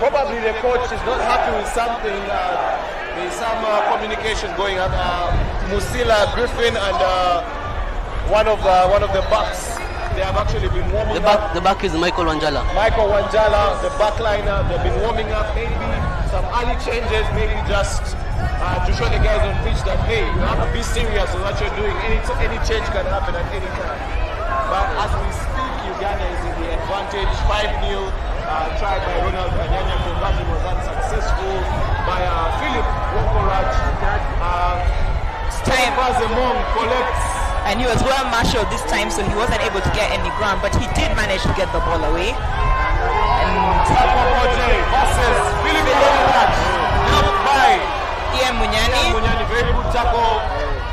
Probably the coach is not happy with something. There's some communication going on. Musila Griffin and one of the backs, they have actually been warming up. The back is Michael Wanjala. Michael Wanjala, the backliner, they've been warming up. Maybe some early changes, maybe just to show the guys on pitch that, hey, you have to be serious with what you're doing. Any change can happen at any time. But as we speak, Uganda is in the advantage. 5-0, tried by Ronald Kanyanya, conversion was unsuccessful. By Philip Wokoraj, Stefan collects. And he was well marshaled this time, so he wasn't able to get any ground, but he did manage to get the ball away. And Sapopoje versus Philip Wokoraj, helped by Ian Munyani. Very good tackle.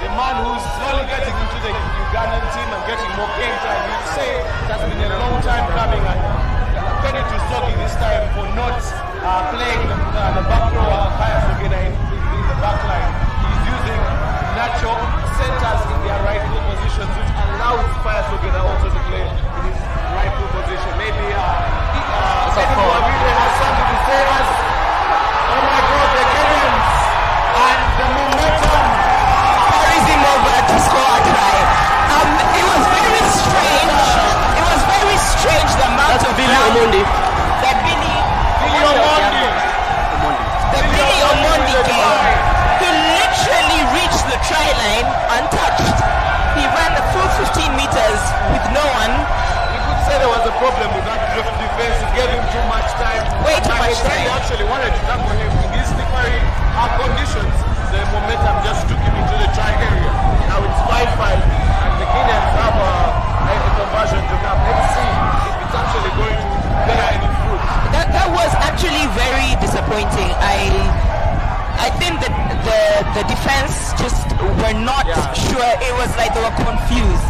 The man who's slowly getting into the Ugandan team and getting more game time. You'd say that's been a long time coming, and credit to Sogi this time for not playing the back row higher in the back line. He's using Nacho disappointing. I think that the defense just were not sure. It was like they were confused.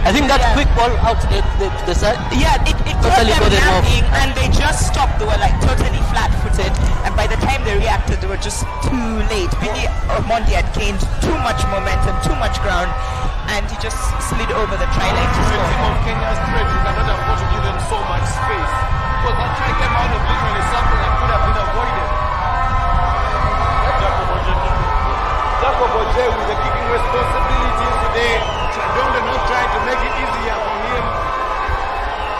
I think that quick ball out to the side. Yeah, it Totally got got them them off. napping, and they just stopped. They were like totally flat-footed, and by the time they reacted, they were just too late. Billy Omondi had gained too much momentum, too much ground, and he just slid over the try line to The score. team of Kenya's threat, you cannot afford to give them so much space. Because that try came out of literally something that could have been avoided. Jacob Oje with the kicking responsibilities today. Chadondo not trying to make it easier for him.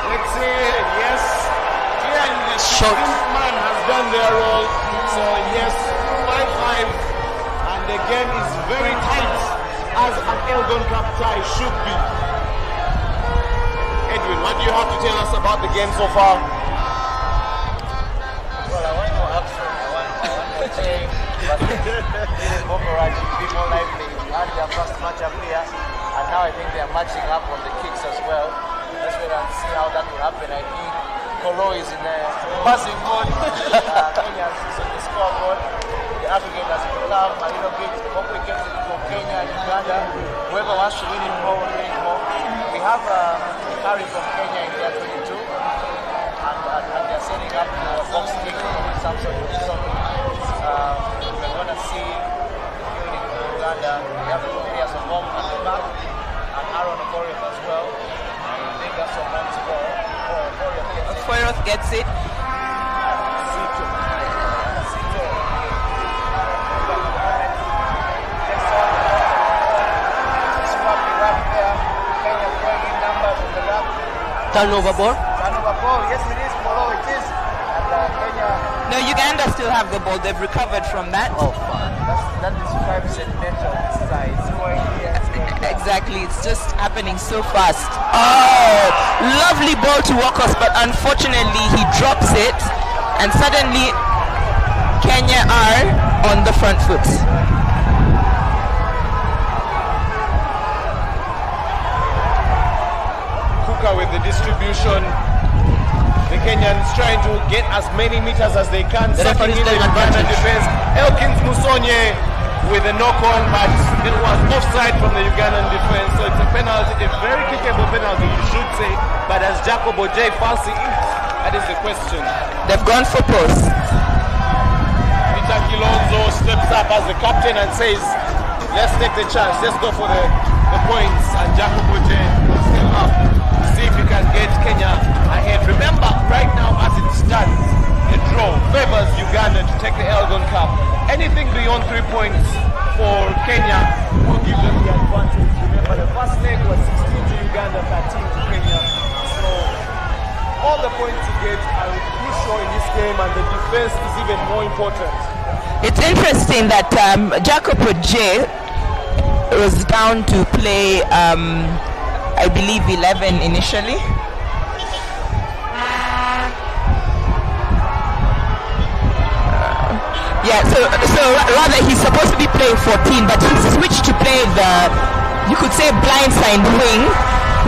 Let's say, yes, clearly the Shot. 16th man has done their role. So yes, 5-5. And the game is very tight, as an Elgon Cup tie should be. Edwin, what do you have to tell us about the game so far? Well, I want more action. I want more change. But more variety, be more lively. We had their first match up here, and now I think they are matching up on the kicks as well. Let's wait and see how that will happen. I think Kolo is in a passing mode. Kenya is on the scoreboard. The African has become a little bit complicated for Kenya and Uganda. Whoever wants to win it more will win it more. We have Harry from Kenya in their 22. And they're setting up a box kick from some sort of something. We're going to see the building from Uganda. We have the players of home at the back and Aaron Okorie as well. I think that's some one to go. Foyroth gets it. Zito. Turnover ball. Yes, it is. Moro, it is. And Kenya. No, Uganda still have the ball. They've recovered from that. Oh, fuck. That is 5 centimeters size. It's going here, it's going there. Exactly, it's just happening so fast. Oh, lovely ball to Wakos, but unfortunately he drops it, and suddenly Kenya are on the front foot. Kuka with the distribution. The Kenyans trying to get as many meters as they can, The sucking referee in the is Uganda advantage. defense. Elkins Musonye with a knock-on, but it was offside from the Ugandan defense, so it's a penalty, a very kickable penalty, you should say. But as Jacob Oje fancy it, that is the question. They've gone for post. Peter Kilonzo steps up as the captain and says, let's take the chance, let's go for the points. And Jacob Oje will step up to see if he can get Kenya ahead. Remember, right now as it stands, a draw favors Uganda to take the Elgon Cup. Anything beyond 3 points for Kenya will give them the advantage. Remember, the first leg was 16 to Uganda, 13 to Kenya. So all the points you get are crucial in this game, and the defense is even more important. It's interesting that Jacopo J was down to play, I believe, 11 initially. Yeah, so rather he's supposed to be playing 14, but he switched to play the, you could say, blindside wing,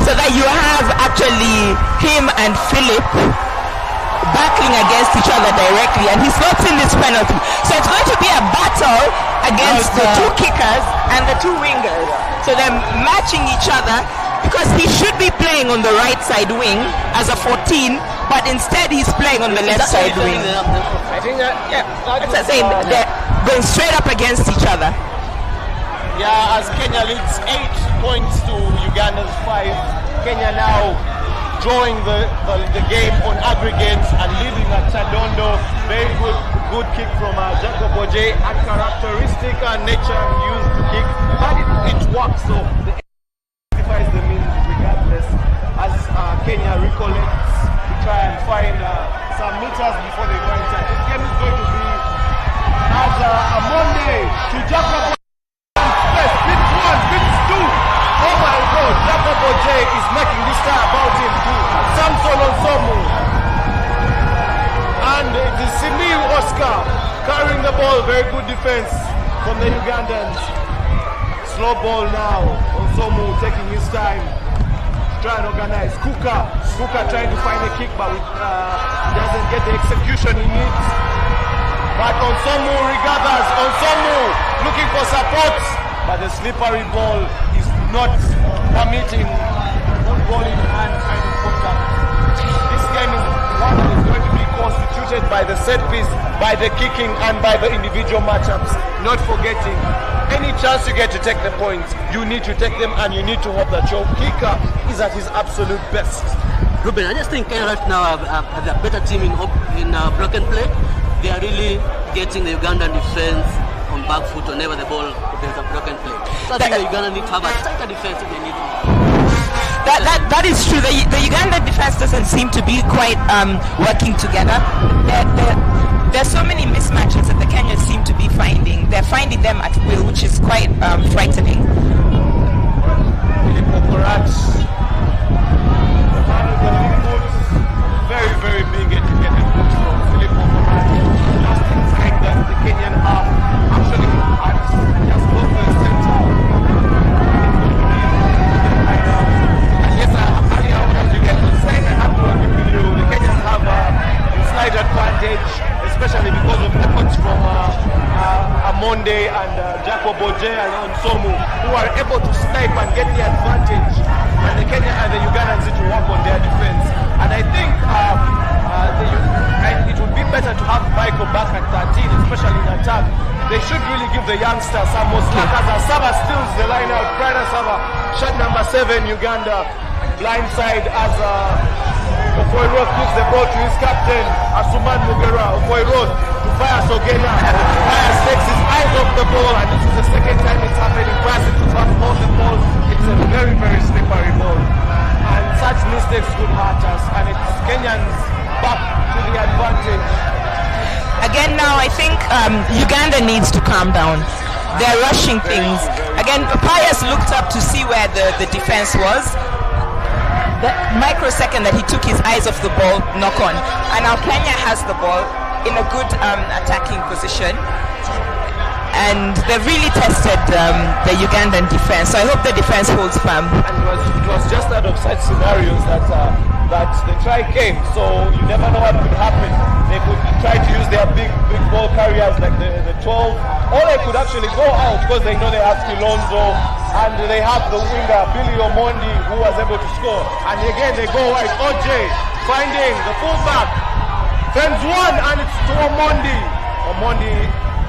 so that you have actually him and Philip battling against each other directly, and he's not in this penalty. So it's going to be a battle against the two kickers and the two wingers. So they're matching each other, because he should be playing on the right side wing as a 14, but instead he's playing on the left side wing. I think that, yeah, That's the same. They're going straight up against each other. yeah, as Kenya leads 8 points to Uganda's 5. Kenya now drawing the game on aggregate and leading at Chadondo. Very good kick from Jacob Oje, uncharacteristic nature used to kick, but it works. So the justifies the means regardless. As Kenya recollects to try and find some meters before they go inside. This game is going to be as a Monday to Jacob. Yes, bit 1, bit 2. Oh my God, Jacob Oje is making this time about him too. Samson Onsomu. And it is Simil Oscar carrying the ball. Very good defense from the Ugandans. Slow ball now. Onsomu taking his time. Trying to organize. Kuka trying to find a kick, but doesn't get the execution he needs. But Onsomu regathers. Onsomu looking for support. But the slippery ball is not permitting good ball in hand kind of contact. This game is one that is going to be constituted by the set piece, by the kicking, and by the individual matchups. Not forgetting, any chance you get to take the points, you need to take them, and you need to hope that your kicker is at his absolute best. Ruben, I just think Kenya right now have a better team in broken play. They are really getting the Ugandan defense on back foot whenever the ball there's a broken play. So I think the Uganda need to have a tighter defense if they need to. That is true. The Uganda defense doesn't seem to be quite working together. There's so many mismatches that the Kenyans seem to be finding. They're finding them at will, which is quite frightening. Very, very big educated coach from Filippo Morales. Just inside the Kenyan half. Actually, I just go to the center. And yes, earlier on as you get to say, I have to agree with you. The Kenyans have a slight advantage, especially because of efforts from Amonde and Jacob Oje and Onsomu, who are able to snipe and get the advantage. And the Kenya and the Ugandans need to work on their defense. And I think it would be better to have Michael back at 13, especially in attack. They should really give the youngster some more slack. As Saba steals the line out, Brian Saba, shot number 7, Uganda, blindside as Ofoy Roth gives the ball to his captain, Asuman Mugera. Ofoy Roth to Fire Sogena. Fire takes his eyes off the ball, and this is the second time it's happening. Fire to hold the ball. It's a very, very slippery ball. And such mistakes could hurt us, and it's Kenyans back to the advantage. Again now, I think Uganda needs to calm down. They're rushing things. Again, Pius looked up to see where the defense was. The microsecond that he took his eyes off the ball, knock on. And now Kenya has the ball in a good attacking position. And they've really tested the Ugandan defense. So I hope the defense holds firm. And it was just out of such scenarios that the try came. So you never know what could happen. They could try to use their big ball carriers like the 12. Or they could actually go out because they know they have Kilonzo and they have the winger Billy Omondi who was able to score. And again they go wide. OJ finding the fullback. Fends one and it's to Omondi. Omondi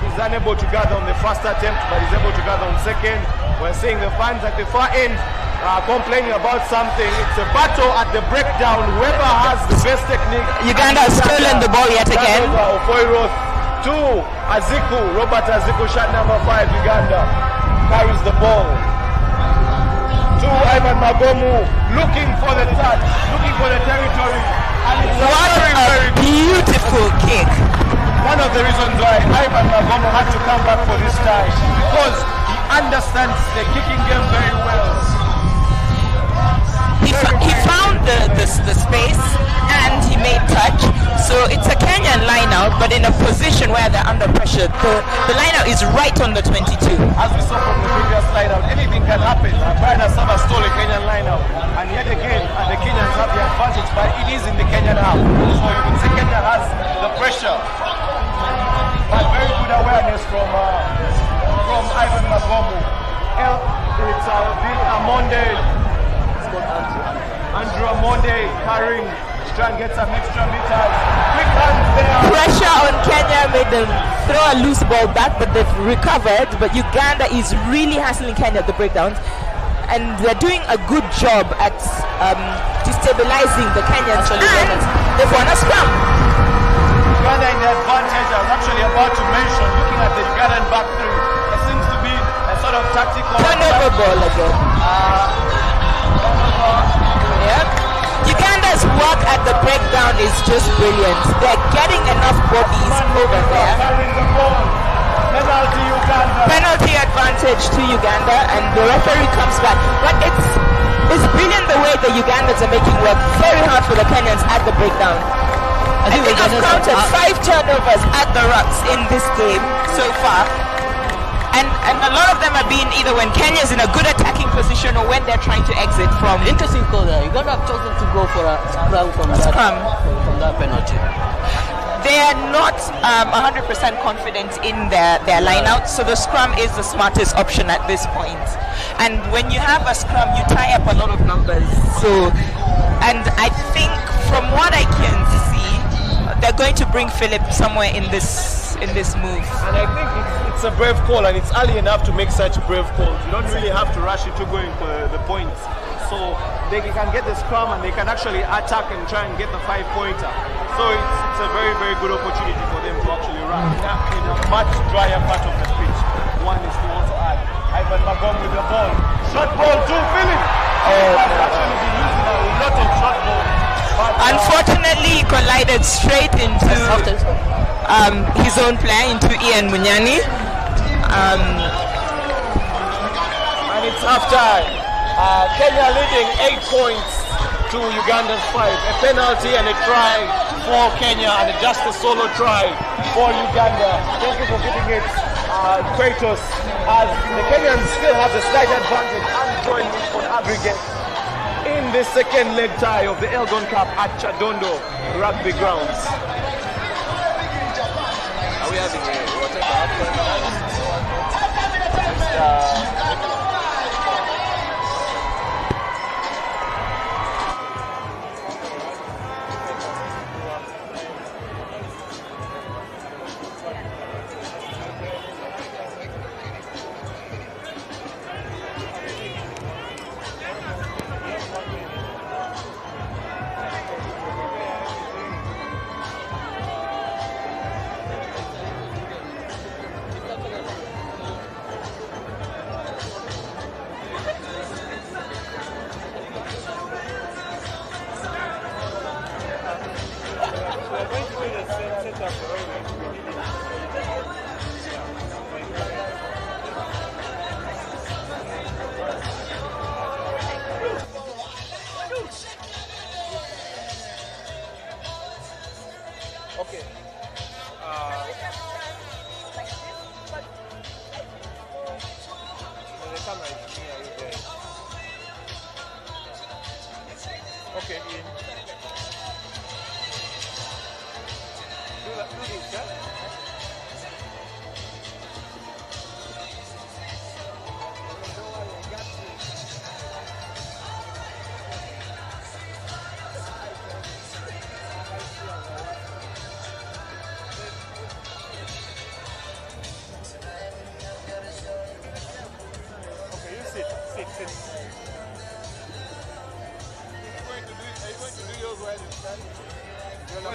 is unable to gather on the first attempt, but he's able to gather on second. We're seeing the fans at the far end complaining about something. It's a battle at the breakdown. Whoever has the best technique. Uganda has stolen the ball yet again. To Aziku, Robert Aziku, shot number 5, Uganda carries the ball. To Ivan Magomu, looking for the touch, looking for the territory. And it's what a beautiful kick. One of the reasons why Ivan Magomu had to come back for this time, because he understands the kicking game very well. He found the space and he made touch. So it's a Kenyan line-out, but in a position where they're under pressure. The line-out is right on the 22. As we saw from the previous line-out, anything can happen. Brian Saba stole a Kenyan line-out, and yet again, the Kenyans have the advantage, but it is in the Kenyan half. So you can say Kenya has the pressure. But very good awareness from Ivan Magomu. It's Amonde. Andrew Amonde carrying, trying to get some extra meters. Quick hands there. Pressure on Kenya made them throw a loose ball back, but they've recovered. But Uganda is really hassling Kenya at the breakdowns, and they're doing a good job at destabilizing the Kenyans. And they've won a scrum. Uganda in the advantage. I was actually about to mention, looking at the Ugandan back three, there seems to be a sort of tactical turnover ball again. Yep. Uganda's work at the breakdown is just brilliant. They're getting enough bodies over there. Penalty Uganda. Penalty advantage to Uganda, and the referee comes back. But it's brilliant the way the Ugandans are making work very hard for the Kenyans at the breakdown. I think I've counted 5 turnovers at the Rucks in this game so far. And a lot of them have been either when Kenya's in a good attacking position or when they're trying to exit from. Interesting call there. Uganda have chosen to go for a scrum from that penalty. they are not 100% confident in their line-out, so the scrum is the smartest option at this point. And when you have a scrum, you tie up a lot of numbers. So, and I think from what I can see, they're going to bring Philip somewhere in this move. And I think it's a brave call, and it's early enough to make such brave calls. You don't really have to rush into going for the points. So they can get the scrum and they can actually attack and try and get the 5-pointer. So it's a very, very good opportunity for them to actually run in a much drier part of the pitch. One is to also add Ivan Magom with the ball. Shot ball to Philip. Has actually been using a lot of shot balls. Unfortunately, he collided straight into his own player, into Ian Munyani. And it's half time. Kenya leading 8 points to Uganda's 5. A penalty and a try for Kenya, and just a solo try for Uganda. Thank you for giving it, Kratos, as the Kenyans still have the slight advantage and join on aggregate in the second leg tie of the Elgon Cup at Chadondo Rugby Grounds. Are we having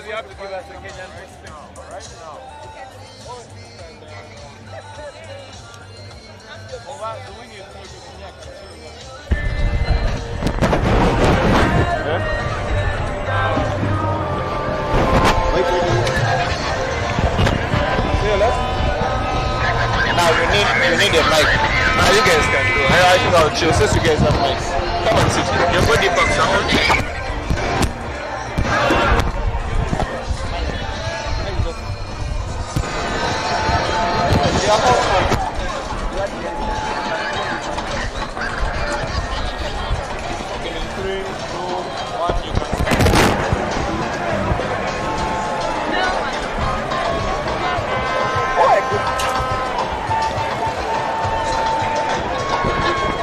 you have to give us a Kenyan perspective right now. Now you need a mic. Now you guys can do. I think I'll chill since you guys have mics. Come on, sit. Your body box on.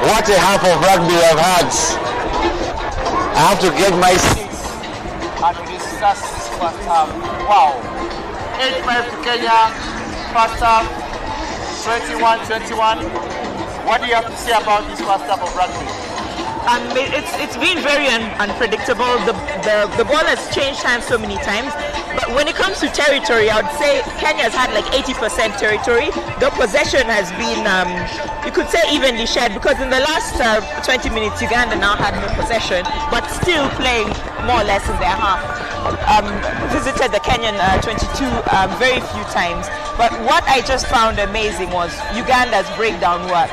What a half of rugby I've had. I have to get my seats. And it is just first half. Wow. 8-5 to Kenya. First half. 21-21. What do you have to say about this first half of rugby? It's been very unpredictable. The ball has changed hands so many times. But when it comes to territory, I would say Kenya's had like 80% territory. The possession has been, you could say, evenly shared, because in the last 20 minutes, Uganda now had no possession, but still playing more or less in their half. Visited the Kenyan 22 very few times. But what I just found amazing was Uganda's breakdown work.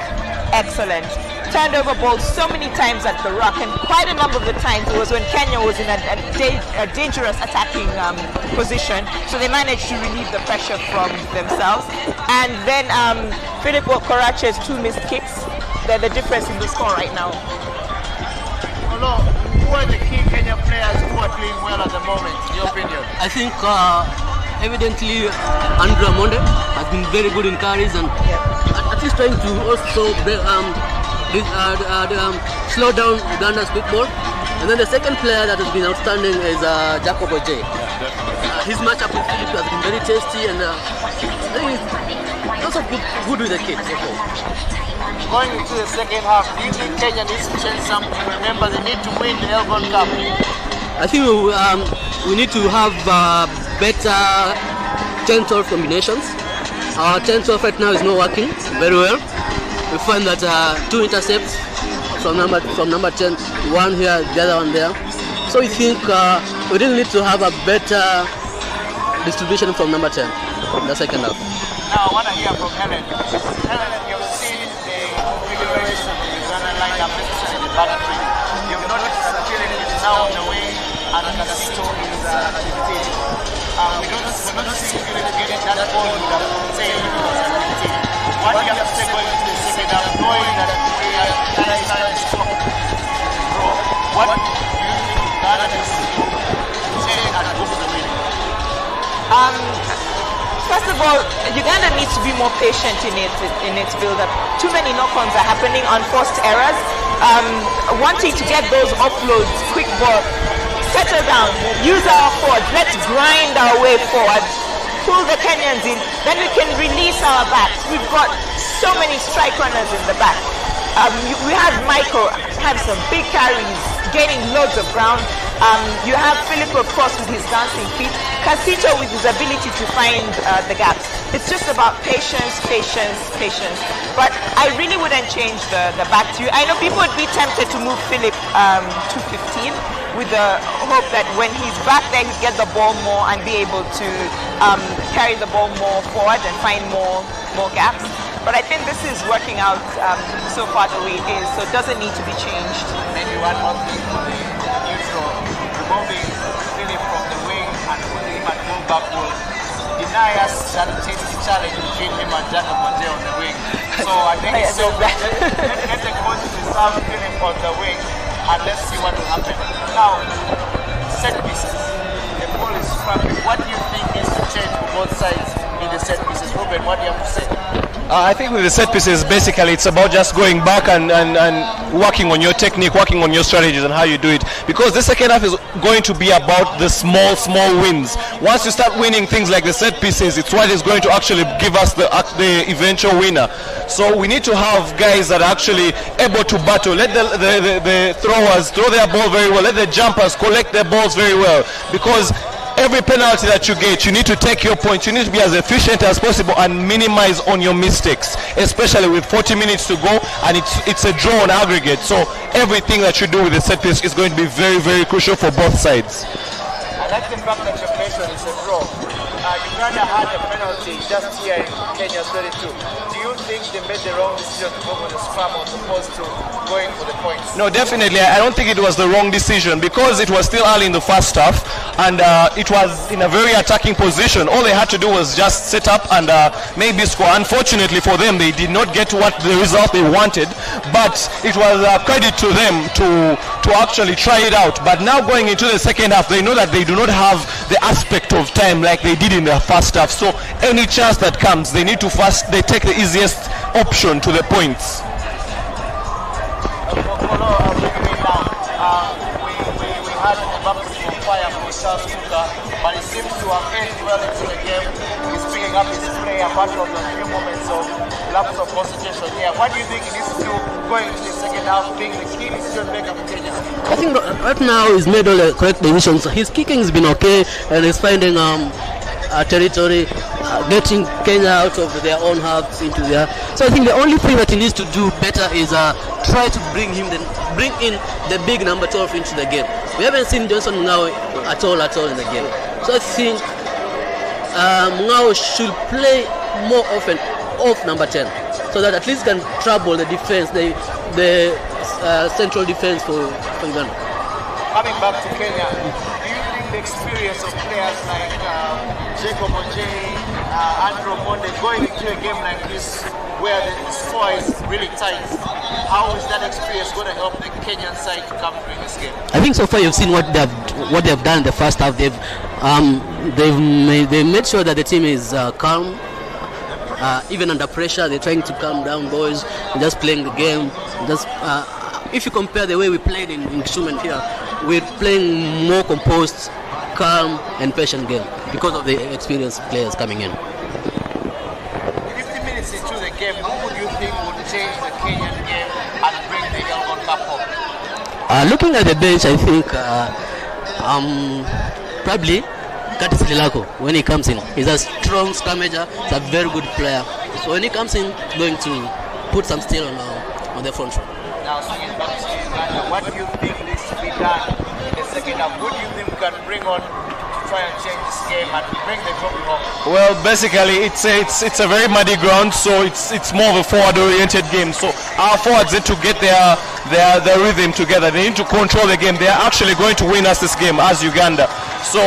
Excellent. Turned over balls so many times at the ruck, and quite a number of the times it was when Kenya was in a dangerous attacking position, so they managed to relieve the pressure from themselves. And then Philip Korache's 2 missed kicks, they're the difference in the score right now. Hello, who are the key Kenya players who are doing well at the moment, in your opinion? I think evidently Andrew Amonde has been very good in carries and at least trying to also slow down Uganda's quick ball. And then the second player that has been outstanding is Jacob J. His matchup with Philip has been very tasty and also good with the kids. Going into the second half, do you think Kenya needs to change something? Remember, they need to win the Elgon Cup. I think we need to have better 10-12 combinations. Our 10-12 right now is not working very well. We find that 2 intercepts from number 10, one here, the other one there. So we think we really need to have a better distribution from number 10 in the second half. Now I want to hear from Helen. Helen, you've seen the configuration of the Uganda lineup, especially the back three. You've noticed that Philip is now on the way and Casito is 15. We're not seeing Philip getting that ball with the 10 or 15. What do you have to say going into the second half, knowing that Uganda is starting to stop? What do you think Uganda needs to do to say and go for the win? First of all, Uganda needs to be more patient in its build-up. Too many knock-ons are happening, unforced errors. Wanting to get those offloads, quick ball, settle down, use our forwards, let's grind our way forward, pull the Kenyans in, then we can release our backs. We've got so many strike runners in the back. We have Michael have some big carries, gaining loads of ground. You have Philip, of course, with his dancing feet. Casito with his ability to find the gaps. It's just about patience. But I really wouldn't change the back three. I know people would be tempted to move Philip to 15 with the hope that when he's back there, he'd get the ball more and be able to carry the ball more forward and find more gaps. But I think this is working out so far the way it is, so it doesn't need to be changed. Maybe one more thing for the neutral, removing Philip from the wing and putting him at fullback will deny us that challenge between him and Jacob Monte on the wing. So I think let the coach reserve Philip on the wing and let's see what will happen. Now, set pieces. The ball is scrapping. What do you think needs to change for both sides in the set pieces? Ruben, what do you have to say? I think with the set pieces, basically, it's about just going back and working on your technique, working on your strategies and how you do it. Because the second half is going to be about the small wins. Once you start winning things like the set pieces, it's what is going to actually give us the eventual winner. So we need to have guys that are actually able to battle. Let the throwers throw their ball very well. Let the jumpers collect their balls very well. Because every penalty that you get, you need to take your points. You need to be as efficient as possible and minimize on your mistakes, especially with 40 minutes to go and it's a draw on aggregate. So everything that you do with the set piece is going to be very crucial for both sides. I like the fact that you mentioned it's a draw. Uganda had a penalty just here in Kenya's 32. Do you think they made the wrong decision to go for the scrum as opposed to going for the points? No, definitely. I don't think it was the wrong decision because it was still early in the first half and it was in a very attacking position. All they had to do was just set up and maybe score. Unfortunately for them, they did not get what the result they wanted, but it was a credit to them to actually try it out. But now going into the second half, they know that they do not have the aspect of time like they did in the first half. So any chance that comes, they need to they take the easiest option to the points. We had a baptism of fire from Charles Kuka, but it seems to have ended well into the game. He's picking up his play apart from a few moments of lapse of concentration here. What do you think he needs to do going into the second half, being the key decision maker for Kenya? I think right now he's made all the correct decisions. His kicking has been okay and he's finding territory, getting Kenya out of their own halves into their. So I think the only thing that he needs to do better is try to bring in the big number 12 into the game. We haven't seen Johnson Mngao at all in the game. So I think Mngao should play more often off number 10, so that at least can trouble the defense, the central defense for Uganda. Coming back to Kenya, do you think the experience of players like Jacob Ojei, Andrew Monde going into a game like this where the score is really tight. How is that experience going to help the Kenyan side to come through this game? I think so far you've seen what they've done in the first half. They've made sure that the team is calm. Even under pressure, they're trying to calm down, boys. Just playing the game. Just if you compare the way we played in Kisumu here, we're playing more composed, calm, and patient game because of the experienced players coming in. 50 minutes into the game, who would you think would change the Kenyan game and bring the Elgon Cup home? Looking at the bench, I think probably Curtis Lilako when he comes in. He's a strong scrummager. He's a very good player. So when he comes in, he's going to put some steel on the front row. Now, swinging back to Uganda, what do you think needs to be done in the second half? What do you think we can bring on to try and change this game and bring the trophy home? Well, basically, it's a very muddy ground, so it's more of a forward-oriented game. So our forwards need to get their rhythm together. They need to control the game. They are actually going to win us this game as Uganda. So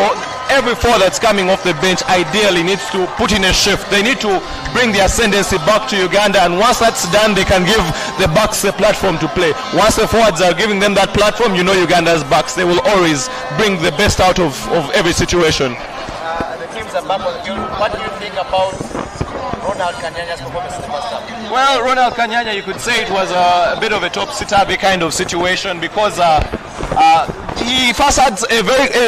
every forward that's coming off the bench ideally needs to put in a shift. They need to bring the ascendancy back to Uganda, and once that's done, they can give the backs a platform to play. Once the forwards are giving them that platform, you know Uganda's backs. They will always bring the best out of every situation. The teams are back on the field. What do you think about Ronald Kanyanya's performance in the first half? Well, Ronald Kanyanya, you could say it was a bit of a topsy-turvy kind of situation because he first had he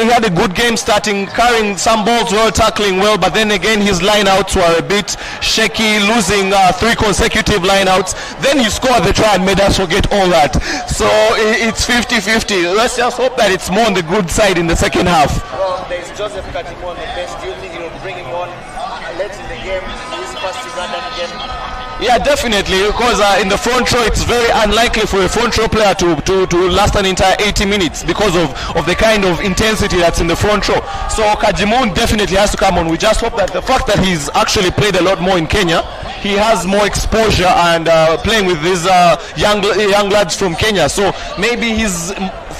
had a good game starting, carrying some balls well, tackling well, but then again his lineouts were a bit shaky, losing 3 consecutive lineouts. Then he scored the try and made us forget all that. So it's 50-50. Let's just hope that it's more on the good side in the second half. Well, there's Joseph Katimo on the bench. Do you think he will bring him on late in the game, his first Ugandan game? Yeah, definitely, because in the front row it's very unlikely for a front row player to last an entire 80 minutes because of the kind of intensity that's in the front row. So Kajimun definitely has to come on. We just hope that the fact that he's actually played a lot more in Kenya, he has more exposure and playing with these young lads from Kenya. So maybe his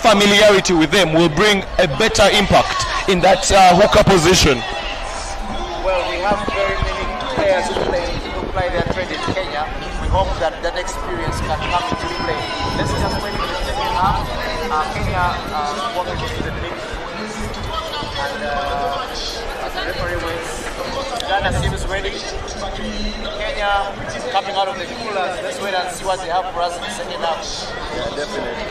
familiarity with them will bring a better impact in that hooker position. Well, we have very many players who play their trade in Kenya. We hope that experience can come into play. Let's just wait for the second half. Kenya walking into the league, and as the referee wins, Uganda seems ready. Kenya coming out of the coolers. Let's wait and see what they have for us in the second half. Yeah, definitely.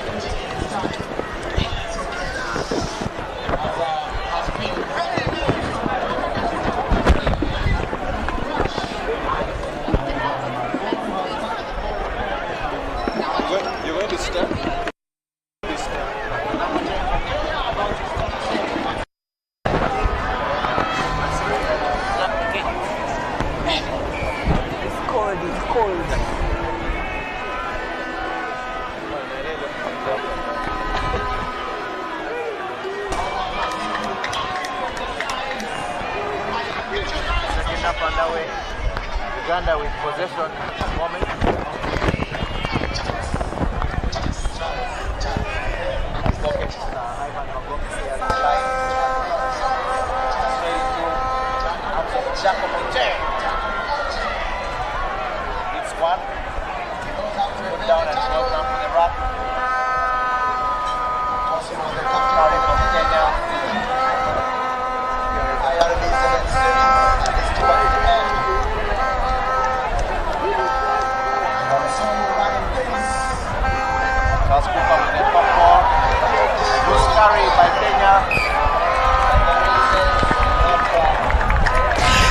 Uganda with possession at the moment. It's one. Put down and well done for the wrap. Tossing on the carry from Kenya. By Kenya.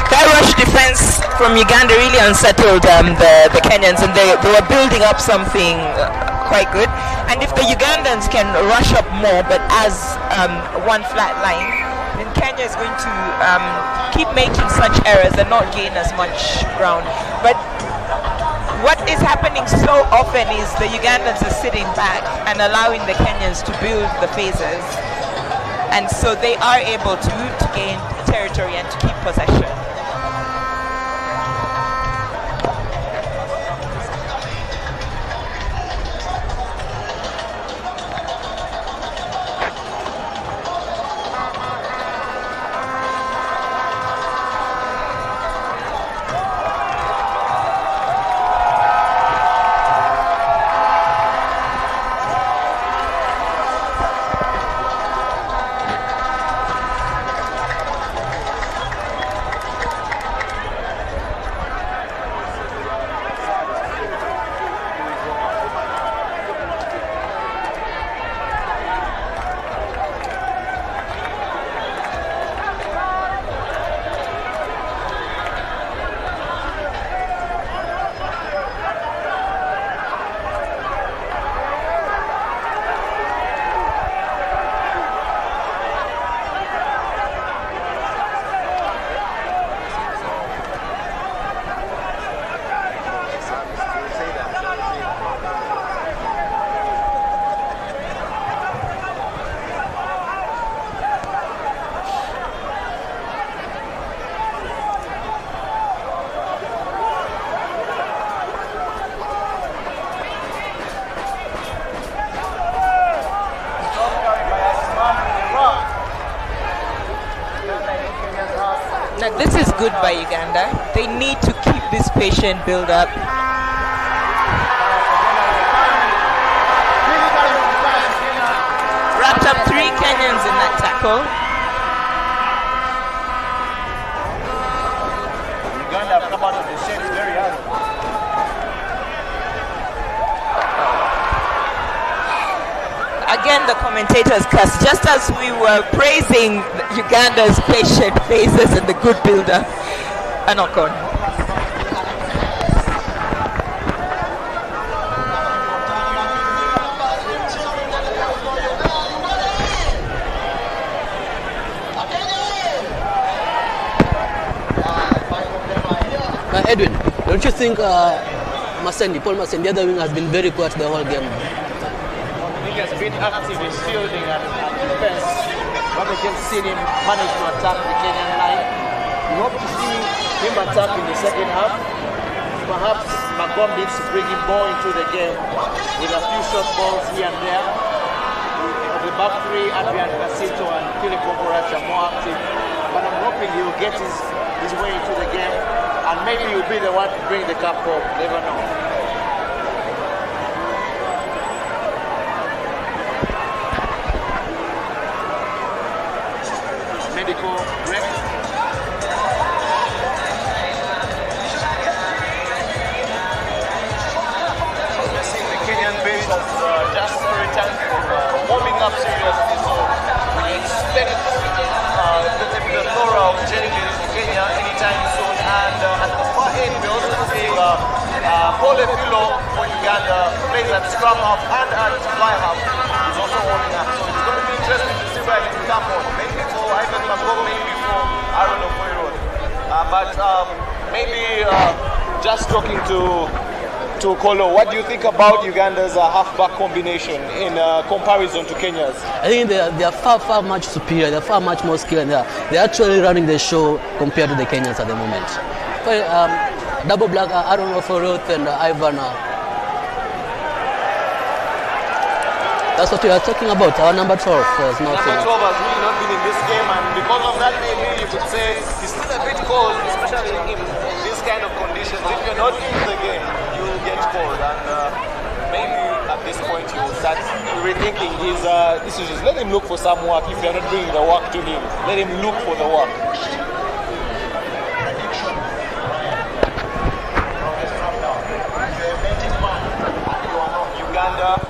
That rush defense from Uganda really unsettled the Kenyans, and they were building up something quite good. And if the Ugandans can rush up more, but as one flat line, then Kenya is going to keep making such errors and not gain as much ground. But what is happening so often is the Ugandans are sitting back and allowing the Kenyans to build the phases, and so they are able to gain territory and to keep possession. good by Uganda. They need to keep this patient build up. Wrapped up 3 Kenyans in that tackle. Uganda have come out of the shades very hard. Again, the commentators cuss, just as we were praising Uganda's patient phases and the good builder. A knock on. Edwin, don't you think Paul Masendi, the other wing, has been very quiet the whole game? He has been active in fielding and defense. But we can see him manage to attack the Kenyan line. We hope to see him attack in the second half. Perhaps Magombe needs to bring him more into the game with a few short balls here and there. Of the back three, Adrian Casito and Philip Okorach are more active. But I'm hoping he will get his way into the game. And maybe he'll be the one to bring the cup home. Never know. Medical break. The Kenyan base has just returned from warming up seriously, so we expect the flora of changes in Kenya anytime soon. And at the far end, we also see Paul Efilo for Uganda plays at scrum half and at fly half. He's also warming up, so it's going to be interesting to see where he can come on. Maybe for Ivan Magog, maybe for Aaron Okoiro. But maybe just talking to Kolo, what do you think about Uganda's half-back combination in comparison to Kenya's? I think they are far much superior. They're far much more skilled. They're actually running the show compared to the Kenyans at the moment. Double black, Aaron Okoiro and Ivan. That's what we are talking about. Our number 12 is not. Number 12 has really not been in this game, and because of that, maybe you could say he's still a bit cold, especially in this kind of conditions. If you're not in the game, you will get cold, and maybe at this point you will start rethinking his decisions. Let him look for some work. If you're not bringing the work to him, let him look for the work. Uganda.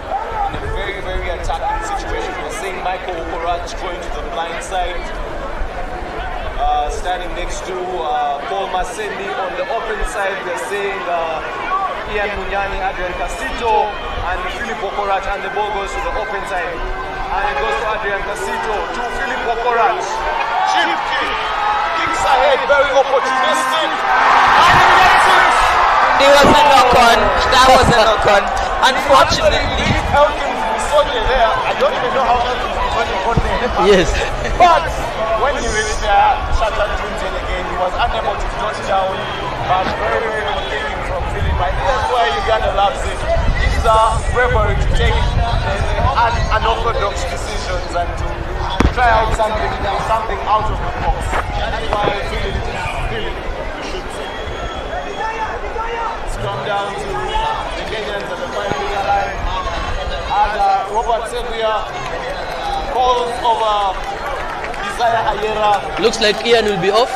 Very attacking situation. We're seeing Michael Okorach going to the blind side, standing next to Paul Masendi. On the open side, we're seeing Ian Munyani, Adrian Casito, and Philip Okorach, and the ball goes to the open side. And it goes to Adrian Casito, to Philip Okorach. Chip kick, kicks ahead, very opportunistic. And he gets it! There was a knock-on. That was a knock-on. Unfortunately. There. I don't even know how that is. Yes. But when he reached there, shattered dreams again, he was unable to touch down. But very good thinking from Philip. I think that's why Uganda loves him. It's bravery to take unorthodox decisions and to try out something out of the box. That's why Philip should say. It's come down to the Kenyans and the 5-meter line. And Robert Sevilla calls over Isaiah Ayera. Looks like Ian will be off.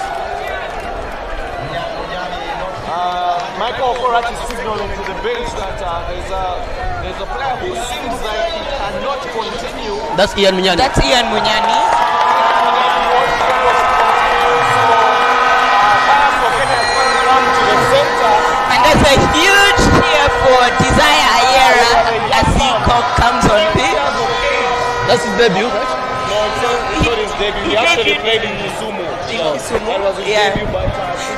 Michael Okorach is signaling to the bench that there's a player who seems like he cannot continue. That's Ian Munyani. That's Ian Munyani. And there's a huge cheer for Desire Ayera as he comes on pitch. That's his debut, right? No, it's not his debut. He actually played in Kisumu. That was his debut, but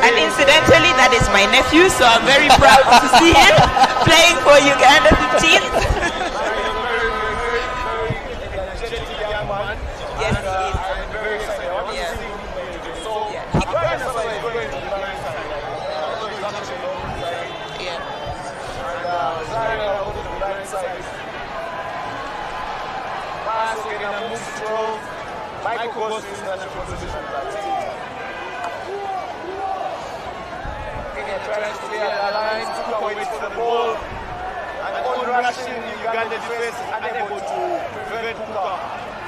and incidentally, that is my nephew, so I'm very proud to see him playing for Uganda 15. Yes, he is. Michael goes to his natural position. tries to clear the line, Kuka waits for the ball, and on rushing, Uganda defense is unable to prevent Kuka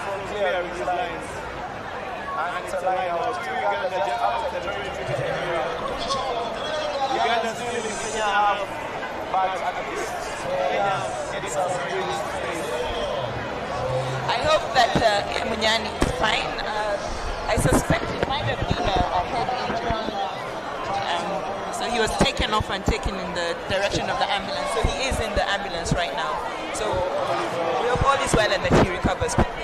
from clearing his lines. And it's a line out to Uganda just outside the 20 area. Uganda still in Kenya half, but at least Kenya gets us really space. I hope that Munyani is fine. I suspect it might have been a head injury. So he was taken off and taken in the direction of the ambulance. So he is in the ambulance right now. So we hope all is well and that he recovers quickly.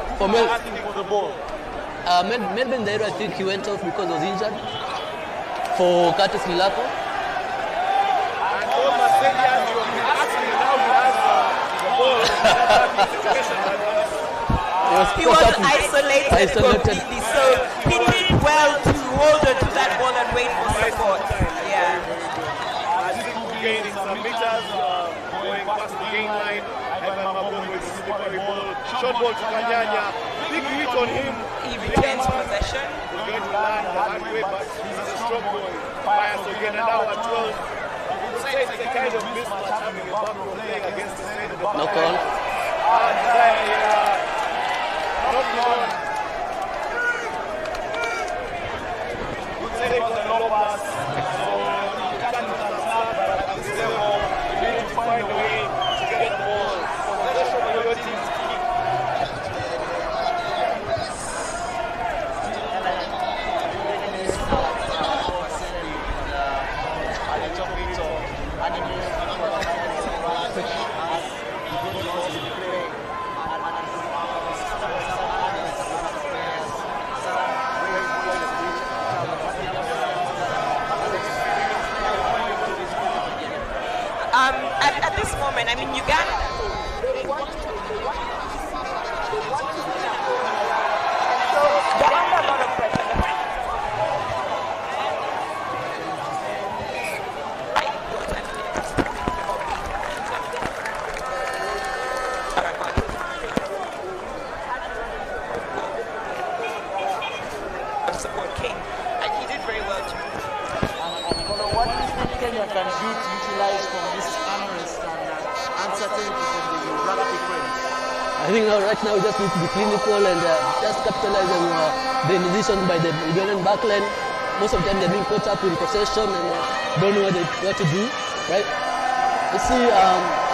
For Melvin Dairo, I think he went off because he was injured. For Curtis Lilako. He was isolated completely, so he did well to hold on to that ball and wait for support. Yeah. Gaining some meters, going past the gain line. Ivan Mabongo with the slippery ball. Short ball to Kanyanya. Big hit on him. He retains possession. He's going to land the hard way, but he's a strong boy. Fires again, and now at 12. You could say it's a kind of mismatch having a back row playing against the side of the back. No call. Not long. Good save on the low pass. So you can't snap, but at this level, you need to find a way to get the ball. Possession of your team is key. At this moment, I mean, Uganda. They want to so they're under a lot of pressure. Support King, and he did very well too. What do you think Kenya can do to utilize from this unrest and uncertainty from the rugby friends? I think right now we just need to be clinical and just capitalize on the inhibition by the Ugandan backline. Most of the time they're being caught up in possession and don't know what to do, right? You see,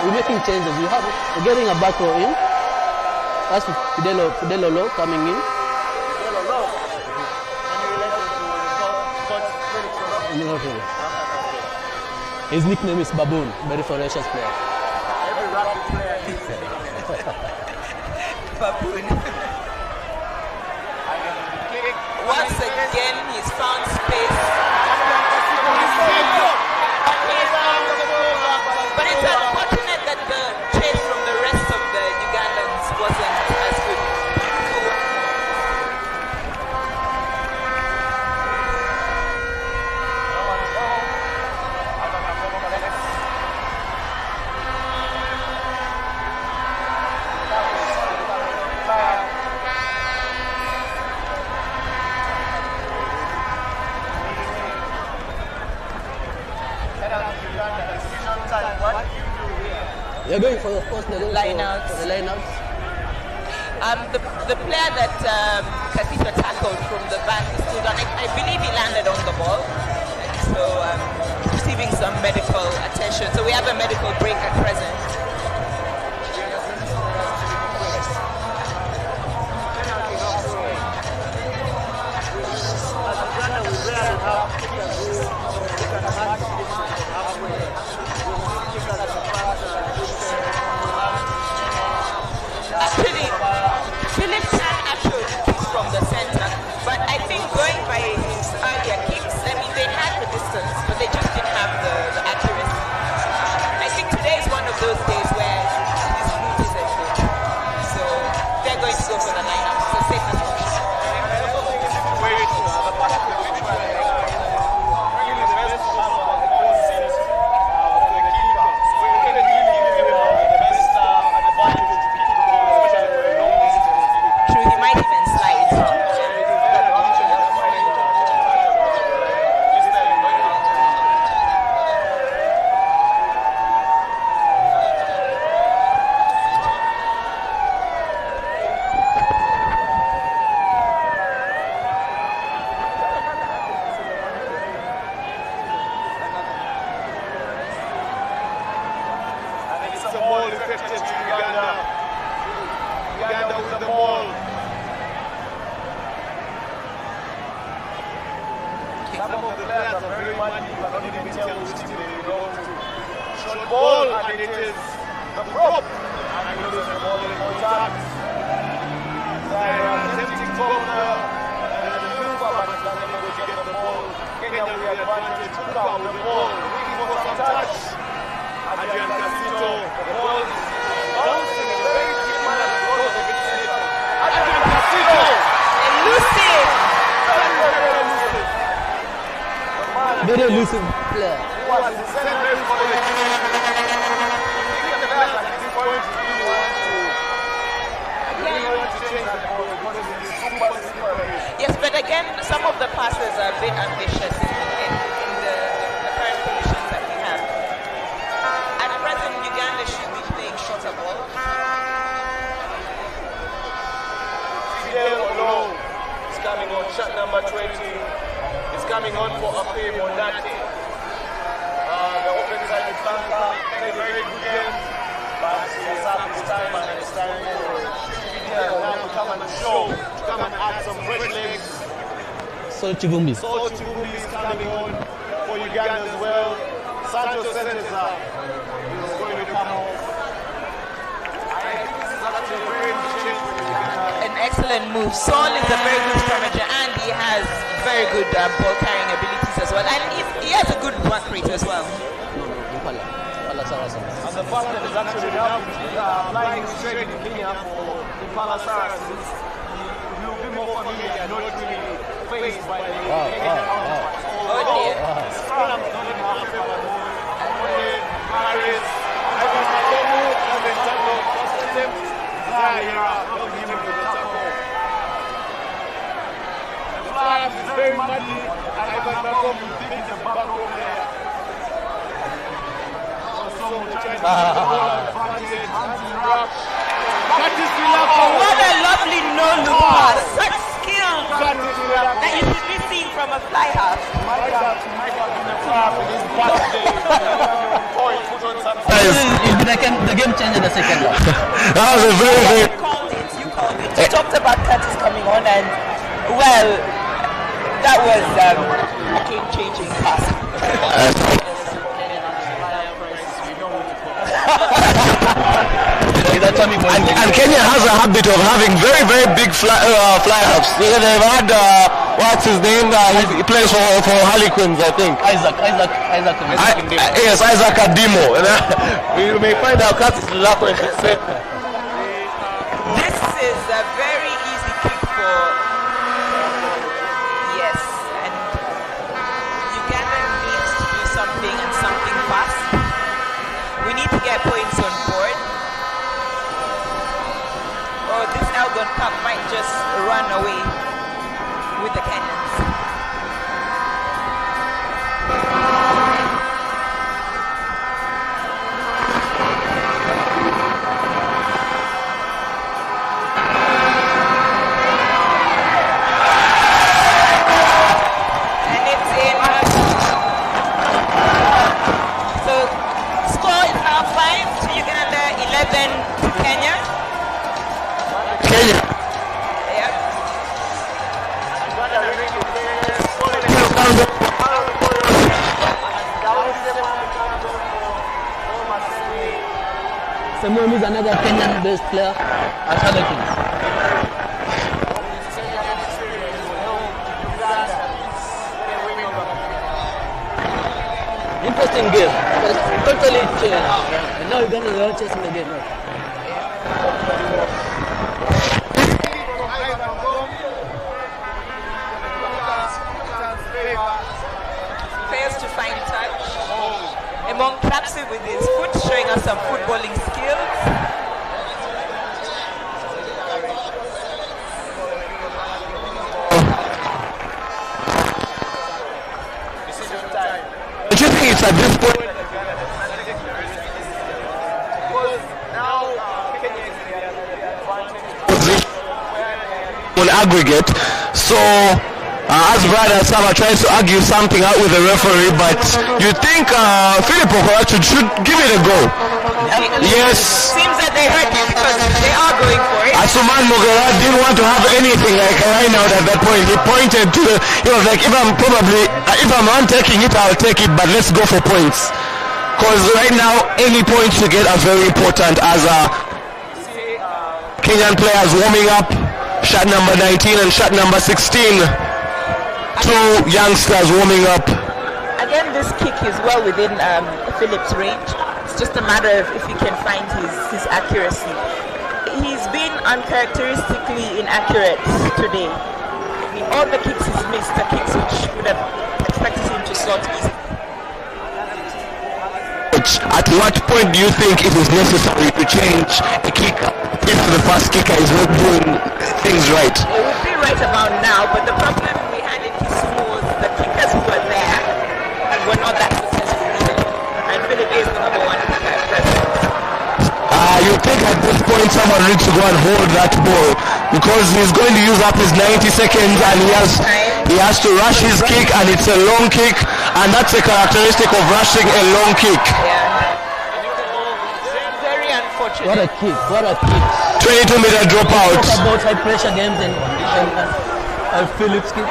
we're making changes. We're getting a back row in. That's Fidel Low coming in. His nickname is Baboon, very ferocious player. Every rugby player needs it. Baboon. Once again, he's found space. But it's unfortunate that the chase from the rest of the Ugandans wasn't as good. They're going for, of course, they're going Line-outs. for the line-outs. The player that Kasito tackled from the back is still on. I believe he landed on the ball. So receiving some medical attention. So we have a medical break at present. Actually, Philip can actually kick from the center, but I think going by his earlier kicks, I mean, they had the distance, but they just didn't have the accuracy. I think today is one of those days but I didn't tell which team they belong to. Short ball, and it is the prop. And he loses the ball in contact. They are attempting corner, and the Lupa, but is unable to get the ball. Kenya with the advantage, Lupa with the ball, looking for some touch. Adrian Casito, the ball is bouncing in a very deep manner because of the fixation. Adrian Casito! Elusive! Very elusive player. Who was in St. Mary's College. Yes, but again, some of the passes are a bit ambitious in the current conditions that we have. At present, Uganda should be playing shorter ball. Fidel Olo is coming on, shot number 20. Is coming on for Ape Monate. The open side is Banka, played a very good game, but he has up his time and it's time for Fidel now to come and show, to come and add some fresh legs. So Chivumbi. So Chivumbi is coming on for Uganda as well. Sancho Seneza is going to come off. I think this is actually a very good change for Uganda. An excellent move. Saul is a very good scrummager and he has very good ball carrying abilities as well. And he has a good work rate as well. And the fact that he's actually now flying straight in Kenya for Impala Saracens, he will be more familiar and not really faced by the Kenyan counterparts. dear. Scrum is not in our favor more. Only Paris, Ivan Makomu, and then tackle first attempt. Zahira helping him with the tackle. The flag is very muddy. Ivan Makomu thinks the back row there. What a lovely no-look pass. Such skill that you should be seeing from a fly half. It'll be the game changer the second half. That was a very, very... You called it. You talked about Curtis coming on and, well, that was a game-changing pass. And Kenya has a habit of having very, very big fly halves. They've had, what's his name? He plays for Harlequins, I think. Isaac. Yes, Isaac Adimo. We may find out Curtis Lako in the set. This is a very easy kick for... Yes, and Uganda needs to do something and something fast. We need to get points on board. Or this Elgon Cup might just run away with the Kenyans. And it's in. So score is now 5 to Uganda, 11 to Kenya. Kenya. Yep. Samuel is another Kenyan best player at Harlequins. Interesting game. Totally changed. And now Uganda are chasing the game. Fails to find touch. Among Clapsy with his foot, showing us some footballing skills. Do you think it's at this point? On aggregate, so as Brother Sama tries to argue something out with the referee, but you think Philip Okoracho should give it a go? Yes. Seems that they heard you because they are going for it. I Asuman Mogera didn't want to have anything like a line out at that point. He pointed to the, he was like, if I'm not taking it, I'll take it, but let's go for points. Because right now, any points you get are very important as Kenyan players warming up. Shot number 19 and shot number 16. Two youngsters warming up. Again, this kick is well within Philip's range. It's just a matter of if he can find his accuracy. He's been uncharacteristically inaccurate today. I mean, all the kicks he's missed are kicks which would have expected him to slot easily. At what point do you think it is necessary to change a kicker if the first kicker is not doing things right? It would be right about now, but the problem we had in Kisumu was the kickers who were there and were not that successful either. And Philip is the number one kicker at present. You think at this point someone needs to go and hold that ball because he's going to use up his 90 seconds and he has to rush his kick, and it's a long kick, and that's a characteristic of rushing a long kick. Yeah. Very unfortunate. What a kick, what a kick. 22-meter dropout. Talk about high pressure games and Philip's kick.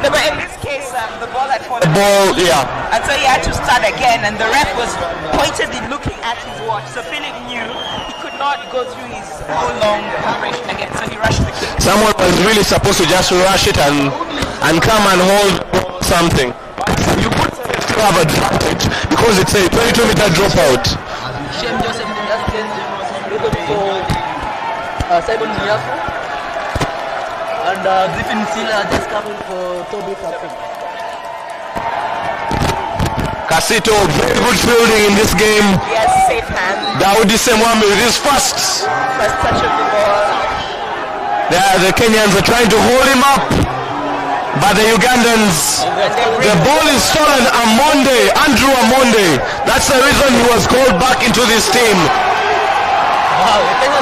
No, but in this case, the ball had fallen. The ball, yeah. And so he had to start again, and the ref was pointedly looking at his watch. So Philip knew he could not go through his whole long preparation again, so he rushed the kick. Someone was really supposed to just rush it and come and hold something. You put to have advantage because it's a 22-meter dropout. Shem Joseph just changed rhythm for Simon Miyafu. And Griffin Silla just coming for Toby Captain. Casito, very good fielding in this game. He has safe hands. Daudi Semwami with his first touch of the ball. The Kenyans are trying to hold him up, but the Ugandans, the ball is stolen. Andrew Amonde. That's the reason he was called back into this team.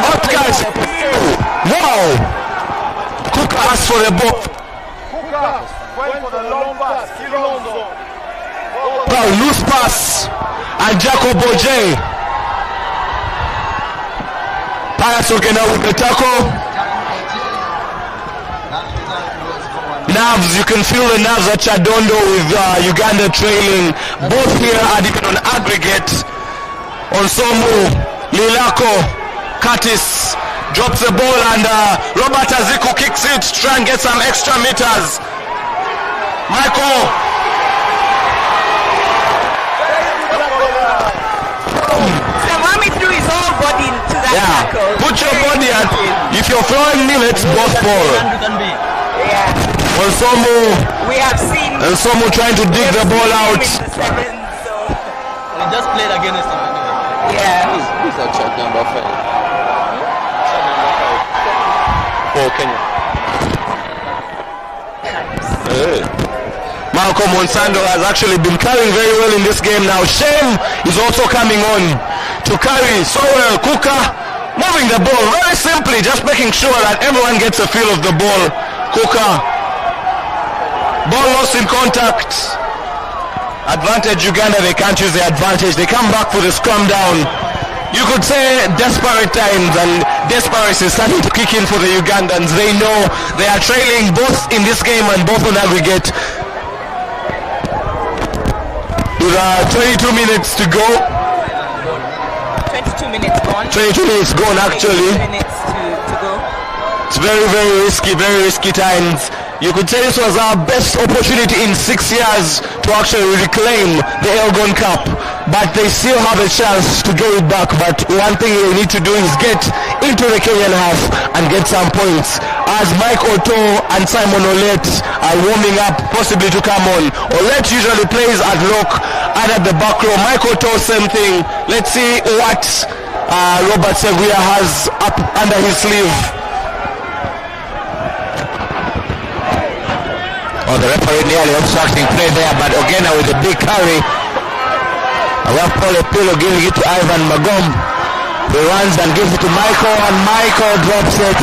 Hot guys. Wow. Cook asked for the ball. Went for the long pass. Kilonzo. Wow, loose pass. And Jacob Oje. Pius Okena with the tackle. Nerves, you can feel the nerves at Chadondo with Uganda trailing. Both here are even on aggregate. Onsomu, Lilako, Curtis drops the ball, and Robert Aziku kicks it to try and get some extra meters. Michael. Samami threw his whole body into that tackle. Put your body at, if you're throwing millets, both ball. Yeah. Onsomu. We have seen Onsomu trying to dig the ball out. in the sevens, so. We just played against him anyway. Yeah. Who's that shot number 5? Shot number 5. For Kenya. Malcolm Monsando has actually been carrying very well in this game now. Shame is also coming on to carry so well. Kuka moving the ball very simply, just making sure that everyone gets a feel of the ball. Kuka, ball lost in contact. Advantage Uganda, they can't use the advantage. They come back for the scrum down. You could say desperate times, and desperation is starting to kick in for the Ugandans. They know they are trailing both in this game and both on aggregate. With 22 minutes to go. 22 minutes gone. 22 minutes gone actually. 22 minutes to go. It's very risky times. You could say this was our best opportunity in 6 years to actually reclaim the Elgon Cup, but they still have a chance to get it back. But one thing they need to do is get into the Kenyan half and get some points. As Mike Otto and Simon Olet are warming up, possibly to come on. Olet usually plays at lock and at the back row. Mike Otto, same thing. Let's see what Robert Seguia has up under his sleeve. Oh, the referee nearly obstructing play there, but Ogena with a big carry. Paul Epilo giving it to Ivan Magom. He runs and gives it to Michael, and Michael drops it.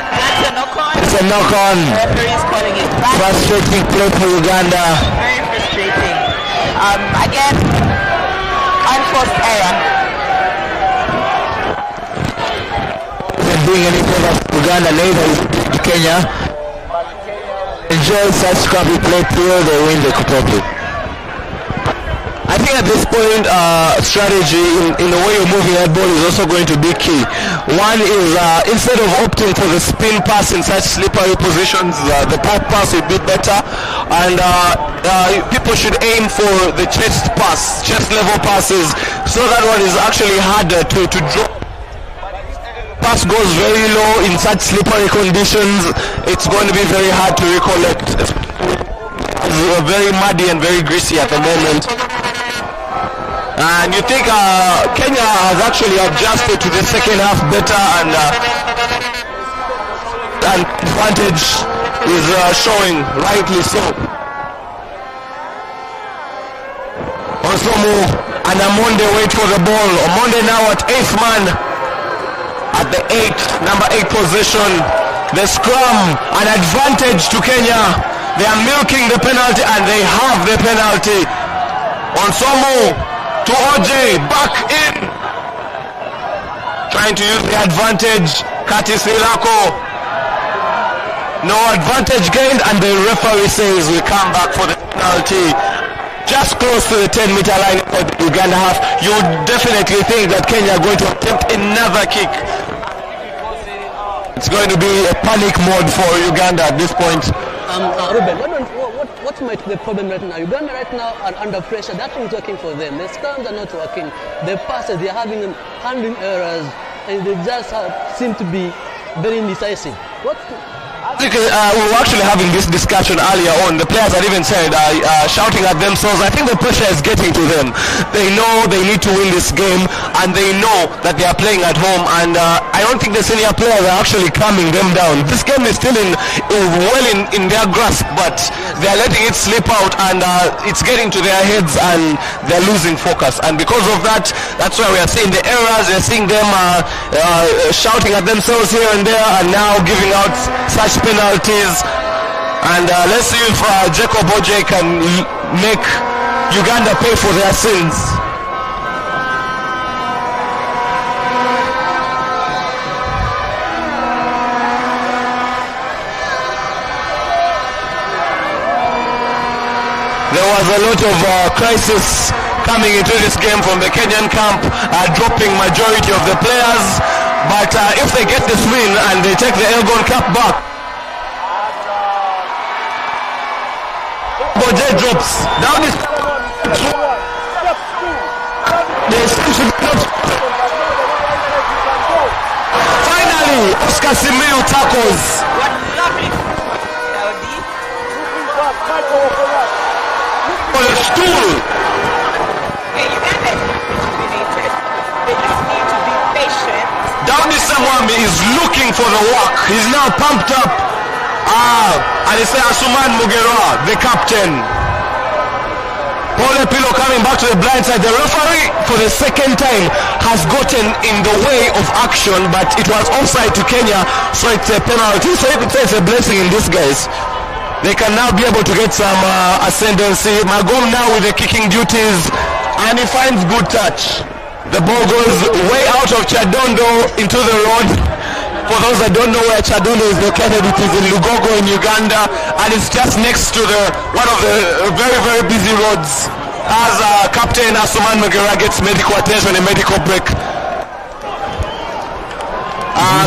That's a knock-on. It's a knock-on. The referee is calling it back. Frustrating play for Uganda. Very frustrating. Again, unforced error. going any further for Uganda, neither is Kenya. Enjoy such scrappy play till they win the Kutopi. I think at this point, strategy in the way you're moving that ball is also going to be key. One is instead of opting for the spin pass in such slippery positions, the pop pass would be better, and people should aim for the chest pass, chest level passes, so that one is actually harder to draw. Pass goes very low in such slippery conditions, it's going to be very hard to recollect. It's very muddy and very greasy at the moment. And you think Kenya has actually adjusted to the second half better, and advantage is showing, rightly so. Osomu and Amonde wait for the ball. Amonde now at 8th man at the number 8 position. The scrum, an advantage to Kenya. They are milking the penalty and they have the penalty. Osomu to OJ, back in, trying to use the advantage. Curtis Ilako, no advantage gained, and the referee says we come back for the penalty. Just close to the 10-meter line for the Uganda half. You would definitely think that Kenya are going to attempt another kick. It's going to be a panic mode for Uganda at this point. Ruben, what might be the problem right now? Uganda right now are under pressure. Nothing's working for them. The scrums are not working. The passes, they're having handling errors, and they just seem to be very indecisive. We were actually having this discussion earlier on. The players had even said, shouting at themselves, I think the pressure is getting to them. They know they need to win this game, and they know that they are playing at home, and I don't think the senior players are actually calming them down. This game is still well in their grasp, but they are letting it slip out, and it's getting to their heads, and they're losing focus. And because of that, that's why we are seeing the errors. We're seeing them shouting at themselves here and there, and now giving out such penalties. And let's see if Jacob Oje can make Uganda pay for their sins. There was a lot of crisis coming into this game from the Kenyan camp, dropping majority of the players. But if they get this win and they take the Elgon Cup back, Boje drops down this. Finally, Oscar Simiyu tackles. What lovely. For the stool. Hey, Uganda is not intimidated. They just need to be patient. Dowdy Samwami is looking for the walk. He's now pumped up. And it's Asuman Mugerwa, the captain. Paul Pilo coming back to the blind side. The referee, for the second time, has gotten in the way of action, but it was offside to Kenya, so it's a penalty. So you could say it's a blessing in disguise. They can now be able to get some ascendancy. Magom now with the kicking duties, and he finds good touch. The ball goes way out of Chadondo into the road. For those that don't know where Chadondo is located, it is in Lugogo in Uganda, and it's just next to one of the very, very busy roads. As Captain Asuman Megera gets medical attention and medical break.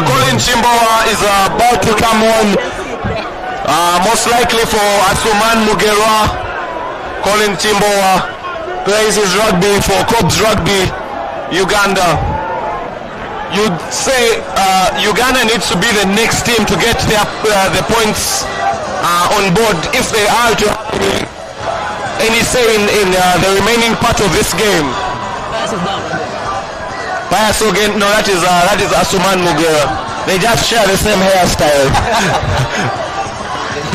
Colin Chimbawa is about to come on, most likely for Asuman Mugerwa. Colin Chimbawa plays his rugby for Cobbs Rugby, Uganda. You'd say Uganda needs to be the next team to get the points on board if they are to have any say in the remaining part of this game. Bias again, no, that is Asuman Mugera. They just share the same hairstyle.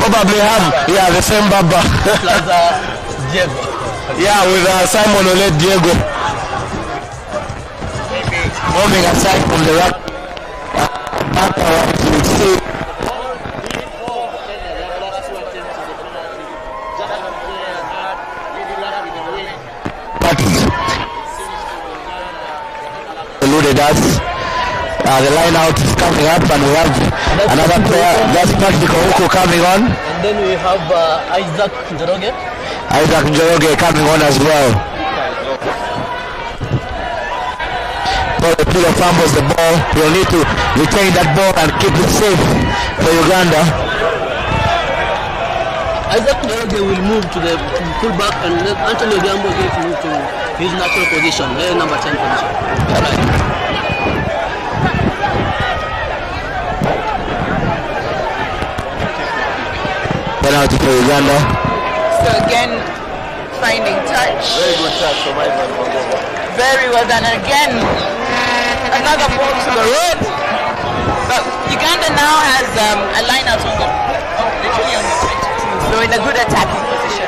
Probably have the same baba. Diego. Yeah, with Simon Ole Diego. Moving aside from the rock, back around to see. But alluded us. The line out is coming up, and we have another player. That's Practical Huko coming on. And then we have Isaac Njoroge. Isaac Njoroge coming on as well. Pilo fumbles the ball. We'll need to retain that ball and keep it safe for Uganda. Isaac Njoroge will move to the fullback, and then Anthony Odhiambo is going to move to his natural position, number 10 position. Right. Penalty for Uganda. So again, finding touch. Very good touch from Ivan. Very well done. And again, another ball to the road. But Uganda now has a line out on the literally on the 22. So in a good attacking position.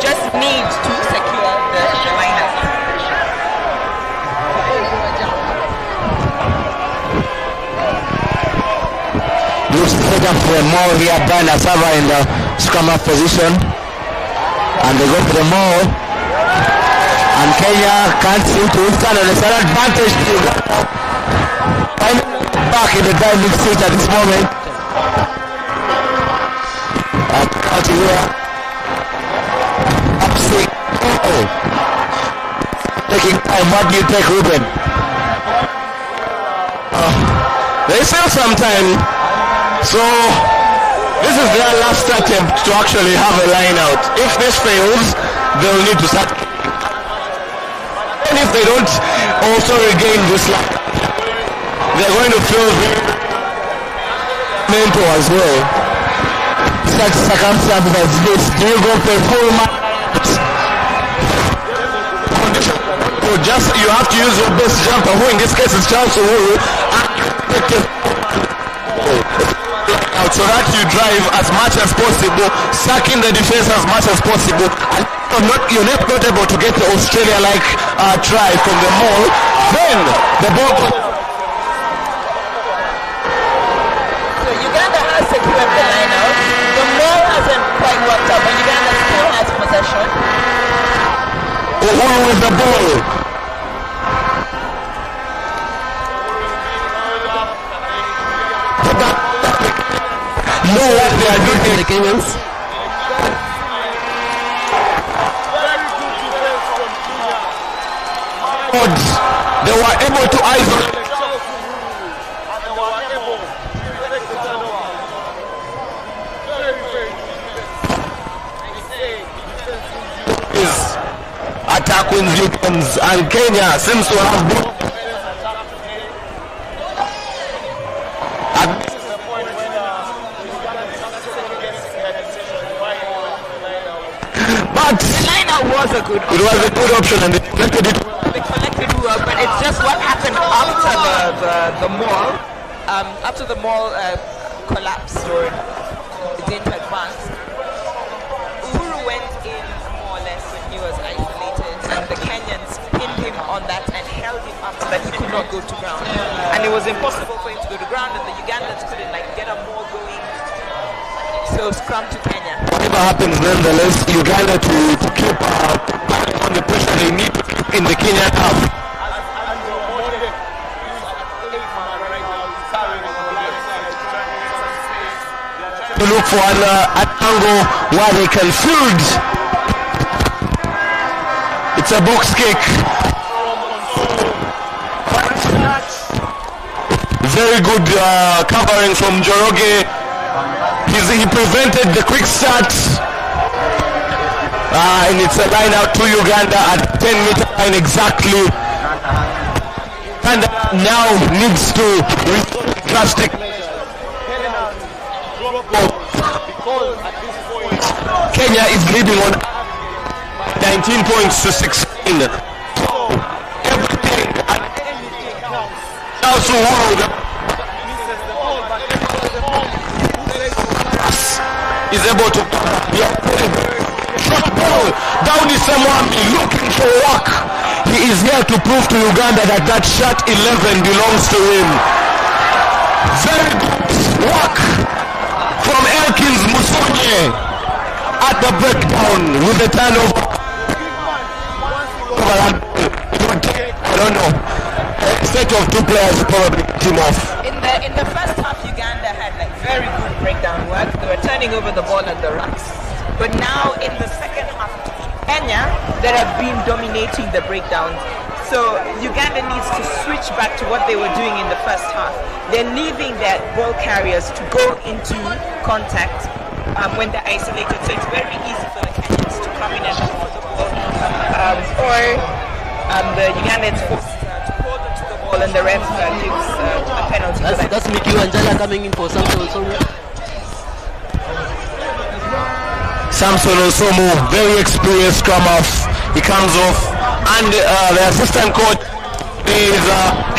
Just need to secure the line out. Looks set up for a maul here by Nasava in the scrum up position. And they go for the maul. And Kenya can't seem to withstand on an advantage to Uganda. Back in the diving seat at this moment. Out here. Upswing. Oh. Taking time. What do you take, Ruben? They still some time. So this is their last attempt to actually have a line out. If this fails, they'll need to start. And if they don't also regain this line, they're going to feel mental as well. Such circumstances as this, do you go for a full match? So just you have to use your best jumper, who in this case is Charles Uhuru, so that you drive as much as possible, sucking the defense as much as possible, and you're not able to get the Australia-like try from the maul. Then the ball. So Uganda has secured the line out. The maul hasn't quite worked out, but Uganda still has possession. Uhuru with the ball. No, they are doing The Kenyans. They were able to isolate. Attack wins Uganda, and Kenya seems to have both. But The line out was a good option. it was a good option, and they collected it. They collected well, but it's just what happened after the mall. After the mall collapsed or didn't advance, Uhuru went in more or less when he was isolated, and the Kenyans pinned him on that and held him up so that he could not go to ground. And it was impossible for him to go to ground, and the Ugandans couldn't get a mall going. So scrum to Kenya. Whatever happens, nonetheless, Uganda to keep on the pressure they need to keep in the Kenyan half. To look for an angle where they can field. It's a box kick. Very good covering from Njoroge. He prevented the quick start. And it's a line out to Uganda at 10-meter line exactly. And now needs to drastic. Kenya is leading on 19 points to 16. Everything also is able to shot ball down the Samwami looking for work. He is here to prove to Uganda that that shot 11 belongs to him. Very good work from Elkins Musonye at the breakdown with the turnover. I don't know. threat of two players probably team off. In the first half, Uganda had like very good breakdown work. They were turning over the ball on the rucks. But now in the second half, Kenya, that have been dominating the breakdowns. So Uganda needs to switch back to what they were doing in the first half. They're leaving their ball carriers to go into contact when they're isolated. So it's very easy for the Kenyans to come in and look for the ball. The Ugandans forced to hold onto the ball, and the ref gives a penalty. That's Mickey Wanjala coming in for Samson Osomu. Samson Osomu, very experienced scrum off. He comes off, and the assistant coach is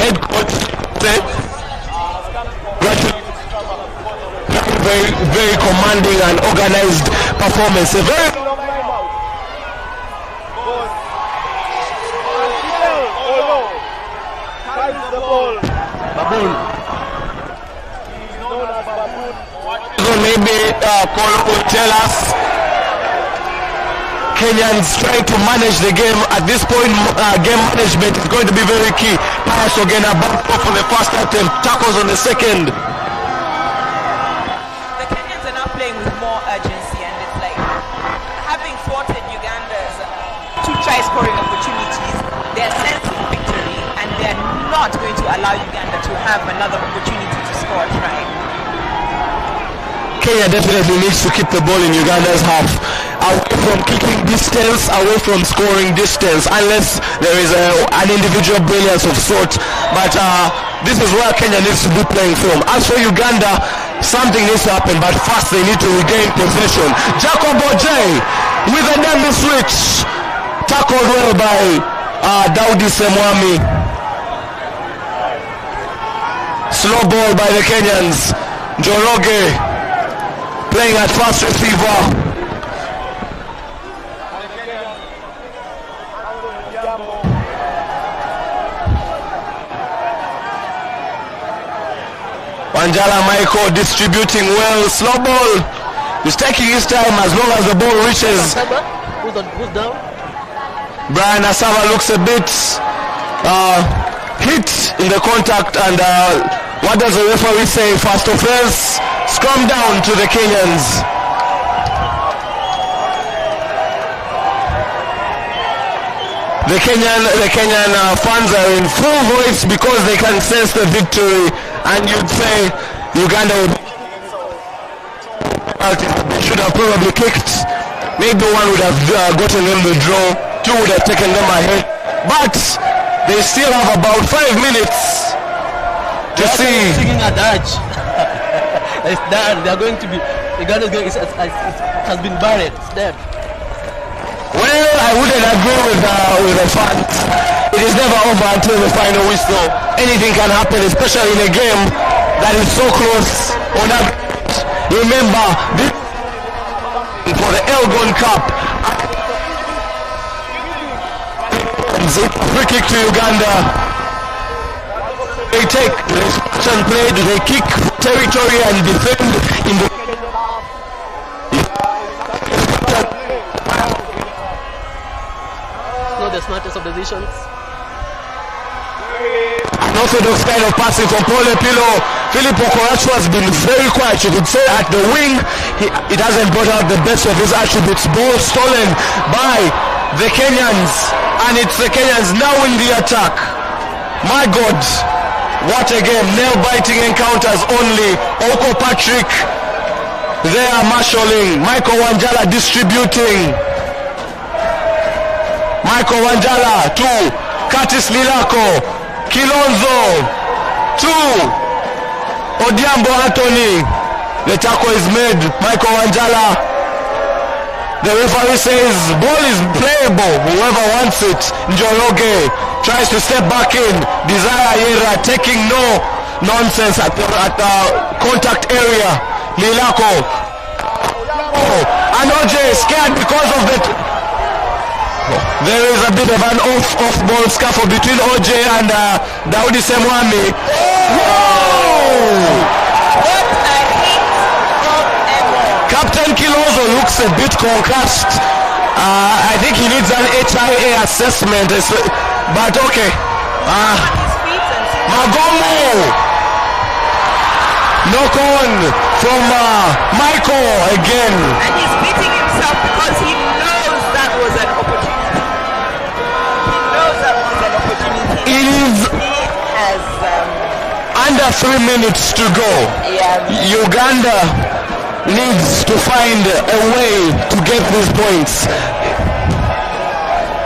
head coach. Very, very commanding and organized performance. A very Baboon. So maybe Paul will tell us Kenyans trying to manage the game at this point. Game management is going to be very key. Pius Ogena back for the first attempt, tackles on the second. The Kenyans are now playing with more urgency, and it's like having thwarted Uganda's two try-scoring opportunities, they're sensing victory, and they're not going to allow Uganda to have another opportunity to score a try. Kenya definitely needs to keep the ball in Uganda's half, away from kicking distance, away from scoring distance, unless there is an individual brilliance of sort. But this is where Kenya needs to be playing from. As for Uganda, something needs to happen, but first they need to regain possession. Jacob Ojay with a dummy switch, tackled well by Daudi Semwami. Slow ball by the Kenyans. Njoroge playing at fast receiver. Wanjala Michael distributing well. Slow ball. He's taking his time as long as the ball reaches. Who's down? Brian Asava looks a bit hit in the contact, and what does the referee say? First offense, scrum down to the Kenyans. The Kenyan fans are in full voice because they can sense the victory, and you'd say Uganda would they should have probably kicked. Maybe one would have gotten them the draw, two would have taken them ahead, but they still have about 5 minutes to see. Singing a Dutch. It's done. They are going to be. Uganda's going. It has been buried. It's dead. Well, I wouldn't agree with the fans. It is never over until the final whistle. Anything can happen, especially in a game that is so close. On that, remember this for the Elgon Cup. Free kick to Uganda. They take the action play, they kick territory and defend in the Not the smartest of decisions. Unorthodox kind of passing from Pole Pilo. Philip Okoracho has been very quiet. You could say at the wing, he hasn't brought out the best of his attributes. Ball stolen by the Kenyans, and it's the Kenyans now in the attack. My God, what a game. Nail-biting encounters only. Oko Patrick, they are marshalling. Michael Wanjala distributing. Michael Wanjala to Curtis Lilako. Kilonzo to Odiambo Anthony. The tackle is made. Michael Wanjala. The referee says ball is playable. Whoever wants it. Njoroge tries to step back in. Desire Ayera taking no nonsense at the contact area. Lilako. And OJ scared because of the... There is a bit of an off-ball scuffle between OJ and Daudi Semwami. What a hit from Elgon. Captain Kilonzo looks a bit concussed. I think he needs an HIA assessment, but okay. On his feet and Magomo. Knock on from Michael again. And he's beating himself because he knows that was an opportunity. He knows that was an opportunity. It is He has under 3 minutes to go. Uganda needs to find a way to get these points.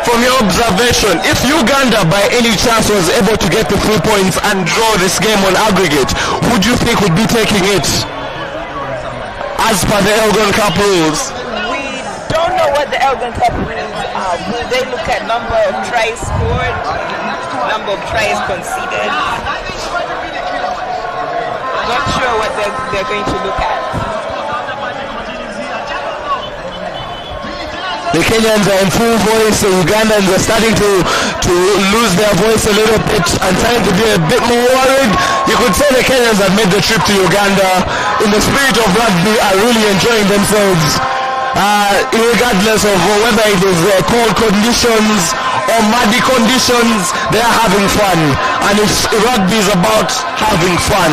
From your observation, if Uganda by any chance was able to get the 3 points and draw this game on aggregate, would you think would be taking it as per the Elgon Cup rules? We don't know what the Elgon Cup rules are. Will they look at number of tries scored, number of tries conceded? Not sure what they're going to look at. The Kenyans are in full voice, the Ugandans are starting to lose their voice a little bit and trying to be a bit more worried. You could say the Kenyans have made the trip to Uganda in the spirit of rugby, are really enjoying themselves. Regardless of whether it is cold conditions or muddy conditions, they are having fun. And rugby is about having fun.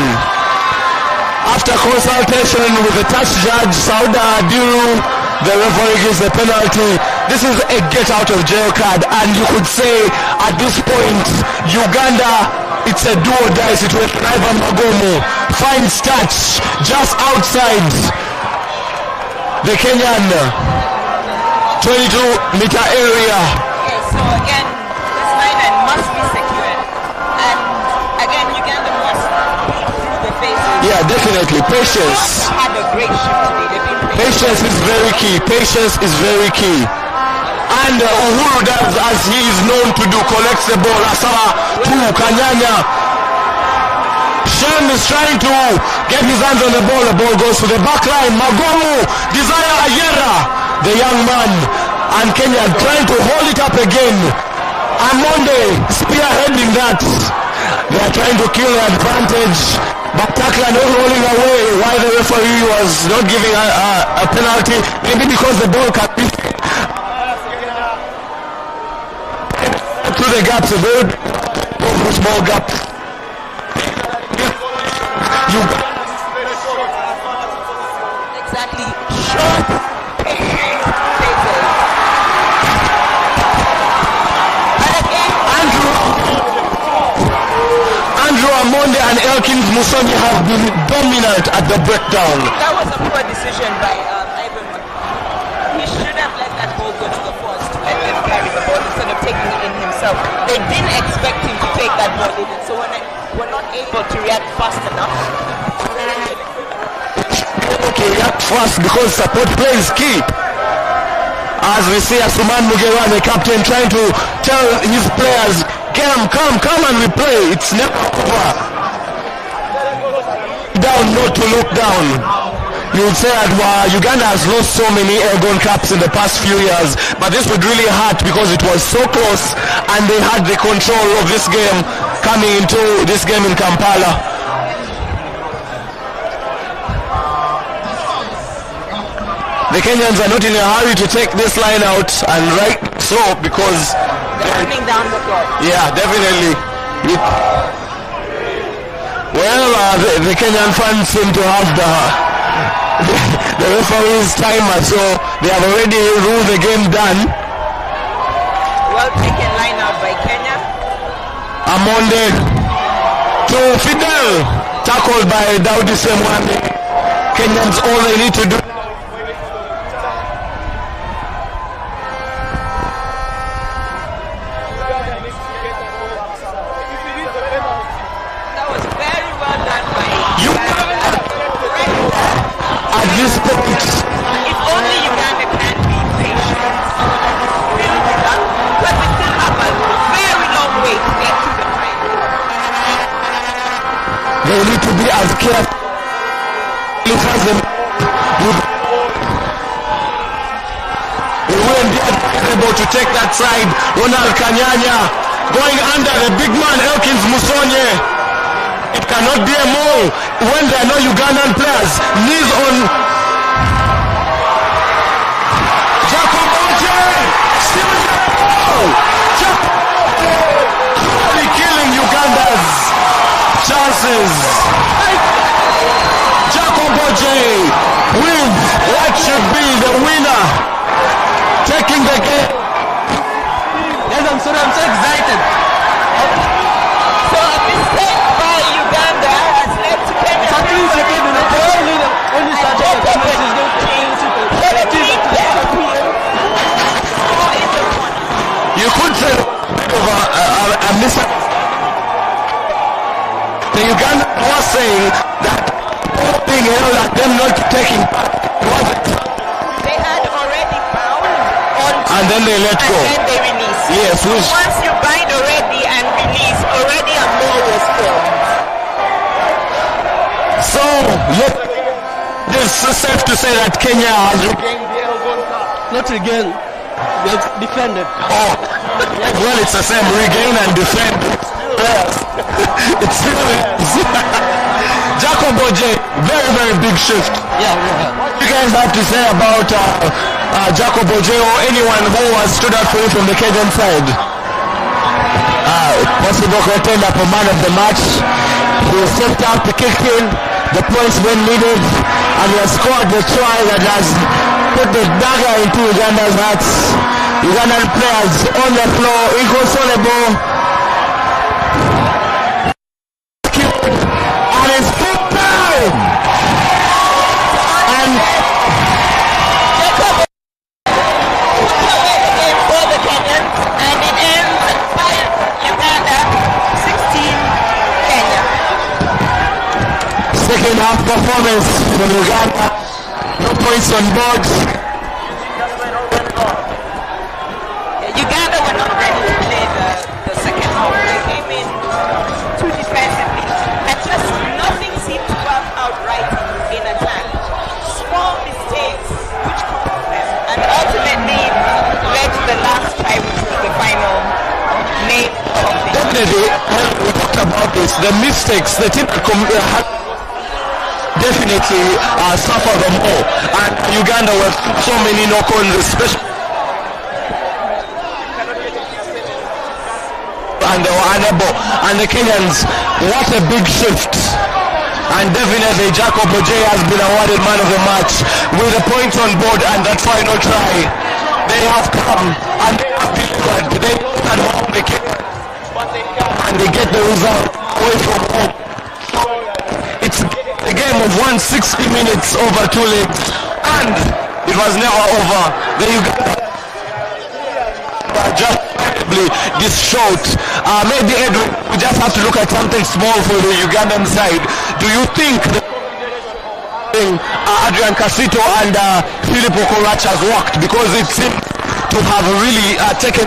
After consultation with the touch judge, Sauda Adiru, the referee gives the penalty. This is a get out of jail card, and you could say at this point, Uganda, it's a do or die situation. Ivan Magomo finds touch just outside the Kenyan 22-meter area. Okay, so again, this line must be secured. And again, Uganda must beat through the faces. Yeah, definitely. Patience. Had a great shift today. They've been Patience is very key. Patience is very key. And Uhuru does as he is known to do, collects the ball. Asawa to Kanyanya. Shem is trying to get his hands on the ball. The ball goes to the back line. Magomu, Desire Ayera, the young man. And Kenya trying to hold it up again. Amonde spearheading that. They are trying to kill the advantage. But Takla not rolling away while the referee was not giving a penalty. Maybe because the ball can be through the gaps, a very small gap. exactly short. Andrew Amonde and Elkins Musoni have been dominant at the breakdown. That was a poor decision by Ivan. He should have let that ball go to the force to let them carry the ball instead of taking it in himself. They didn't expect him to take that ball in, so when they were not able to react fast enough. Okay, react fast because support play is key. As we see Asuman Mugewa, the captain, trying to tell his players, come and we play. It's never over. Down, not to look down. You would say that Uganda has lost so many Elgon Cups in the past few years, but this would really hurt because it was so close and they had the control of this game coming into this game in Kampala. The Kenyans are not in a hurry to take this line out, and right so, because they're running down the clock. Yeah, definitely. Well, the Kenyan fans seem to have the referee's timer, so they have already ruled the game done. Well taken line out by Kenya. Amonde to Fidel, tackled by Daudi Semwani. Kenyans, all they need to do. This point. If only Uganda can be patient, because we still have a very long way to get to the final. They need to be as careful. Look at them. They weren't able to take that side. Ronald Kanyanya going under the big man Elkins Musonye. It cannot be a mole when there are no Ugandan players. Knees on killing Ugandans. passes. Jacobo J with what should be the winner, taking the game. Yes, I'm so excited. So a mistake by Uganda has led to Kenya. You could say a miss. The Uganda was saying that being held at them not taking They had already bound on and then they let go. and then they released. Yes, which Once you bind already and release, already a more was filled. so look, it's safe to say that Kenya has regained the Elgon Cup. Not again. We have defended. Oh, well, it's the same, regain and defend. It's still Jacobo J, very big shift. Yeah. What do you guys have to say about Jacobo J or anyone who has stood up for you from the Kenyan side? Possible contender for man of the match. He was stepped up, he kicked in the points when needed, and he has scored the try that has put the dagger into Uganda's hearts. Ugandan players on the floor, inconsolable. And it's full time! And Jacob took away the game for the Kenyans, and it ends by Uganda 16 Kenya. second half performance from Uganda. No points on board. Uganda were not ready to play the second half. They came in too defensively, and just nothing seemed to work out right in attack. Small mistakes which cost them, and ultimately led to the last try, which was the final name of the Definitely, we talked about this. The mistakes, the team definitely suffer the more. And Uganda with so many knock-ons, especially. And they were unable. And the Kenyans, what a big shift. And definitely Jacobo J has been awarded man of the match with a point on board and that final try. They have come and they have delivered. They know at home they can, and they get the result away from home. It's a game of 160 minutes over 2 legs, and it was never over. The Uganda just this short. Maybe Edwin, we just have to look at something small for the Ugandan side. Do you think Adrian Kasito and Philip Okorach has worked, because it seems to have really taken